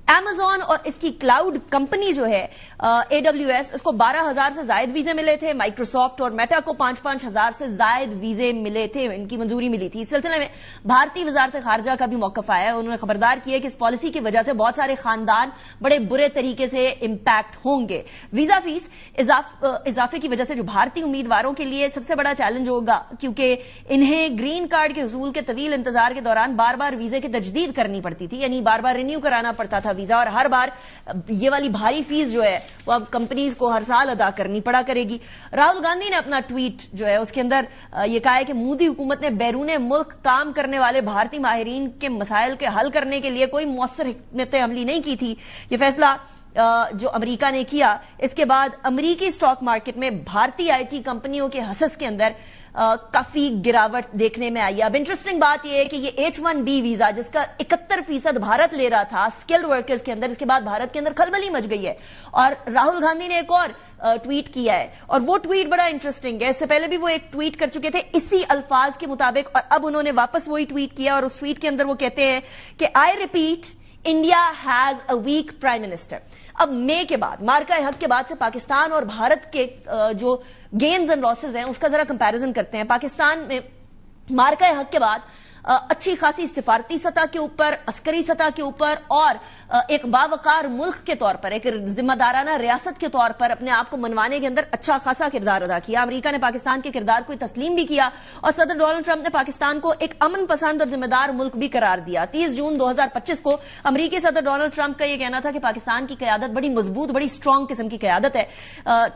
ایمیزون اور اس کی کلاؤڈ کمپنی جو ہے AWS, اس کو 12,000 سے زائد ویزے ملے تھے. مائکروسافٹ اور میٹا کو 5,000 سے زائد ویزے ملے تھے, ان کی منظوری ملی تھی. اس سلسلے میں بھارتی وزارت خارجہ کا بھی موقف آیا ہے. انہوں نے خبردار کیا کہ اس پالیسی کی وجہ سے بہت سارے خاندان بڑے برے طریقے سے امپیکٹ ہوں گے. ویزا فیس اضافے کی وجہ سے جو بھارتی امیدواروں کے لیے سب سے بڑا چیلنج ہوگا, کیونکہ انہیں گرین کارڈ کے حصول کے طویل انتظار کے دوران بار بار ویزے کی تجدید کرنی پڑتی تھی, یعنی بار بار رینیو کرانا پڑتا تھا ویزا, اور ہر بار یہ والی بھاری فیس جو ہے وہ اب کمپنیز کو ہر سال ادا کرنی پڑا کرے گی. راہل گاندھی نے اپنا ٹویٹ جو ہے اس کے اندر یہ کہا ہے کہ مودی حکومت نے بیرون ملک کام کرنے والے بھارتی ماہرین کے مسائل کے حل کرنے کے لیے کوئی مؤثر حکمت عملی نہیں کی تھی. یہ فیصلہ جو امریکہ نے کیا, اس کے بعد امریکی اسٹاک مارکیٹ میں بھارتی IT کمپنیوں کے حصص کے اندر کافی گراوٹ دیکھنے میں آئی. اب انٹرسٹنگ بات یہ ہے کہ یہ H1B ویزا جس کا 71% بھارت لے رہا تھا اسکلڈ ورکرز کے اندر, اس کے بعد بھارت کے اندر کھلبلی مچ گئی ہے. اور راہل گاندھی نے ایک اور ٹویٹ کیا ہے, اور وہ ٹویٹ بڑا انٹرسٹنگ ہے. اس سے پہلے بھی وہ ایک ٹویٹ کر چکے تھے اسی الفاظ کے مطابق, اور اب انہوں نے واپس وہی ٹویٹ کیا, اور اس ٹویٹ کے اندر وہ کہتے ہیں کہ I repeat, India has a weak prime minister. اب مے کے بعد, مارکہ حق کے بعد سے پاکستان اور بھارت کے جو گینز اینڈ لاسز ہیں اس کا ذرا کمپیریزن کرتے ہیں. پاکستان میں مارکہ حق کے بعد اچھی خاصی سفارتی سطح کے اوپر, عسکری سطح کے اوپر, اور ایک باوقار ملک کے طور پر, ایک ذمہ دارانہ ریاست کے طور پر اپنے آپ کو منوانے کے اندر اچھا خاصا کردار ادا کیا. امریکہ نے پاکستان کے کردار کو تسلیم بھی کیا, اور صدر ڈونلڈ ٹرمپ نے پاکستان کو ایک امن پسند اور ذمہ دار ملک بھی قرار دیا. 30 جون 2025 کو امریکی صدر ڈونلڈ ٹرمپ کا یہ کہنا تھا کہ پاکستان کی قیادت بڑی مضبوط, بڑی اسٹرانگ قسم کی قیادت ہے.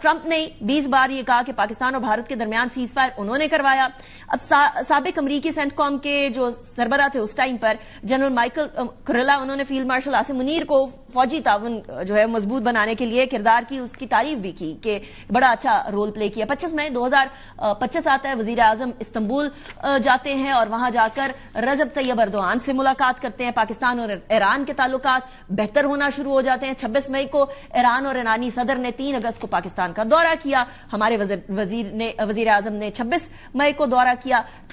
ٹرمپ نے 20 بار یہ کہا کہ پاکستان اور بھارت کے درمیان سیز فائر انہوں نے کروایا. اب سابق امریکی سینٹ کام کے جو سربراہ تھے اس ٹائم پر جنرل مائیکل کریلا, انہوں نے فیلڈ مارشل عاصم منیر کو فوجی تعاون جو ہے مضبوط بنانے کے لیے کردار کی, اس کی تعریف بھی کی کہ بڑا اچھا رول پلے کیا. 25 مئی 2025 آتا ہے, وزیر اعظم استنبول جاتے ہیں اور وہاں جا کر رجب طیب ایردوان سے ملاقات کرتے ہیں. پاکستان اور ایران کے تعلقات بہتر ہونا شروع ہو جاتے ہیں. 26 مئی کو ایران اور ایرانی صدر نے 3 اگست کو پاکستان کا دورہ کیا. ہمارے وزیر اعظم نے 26 مئی کو دورہ کیا.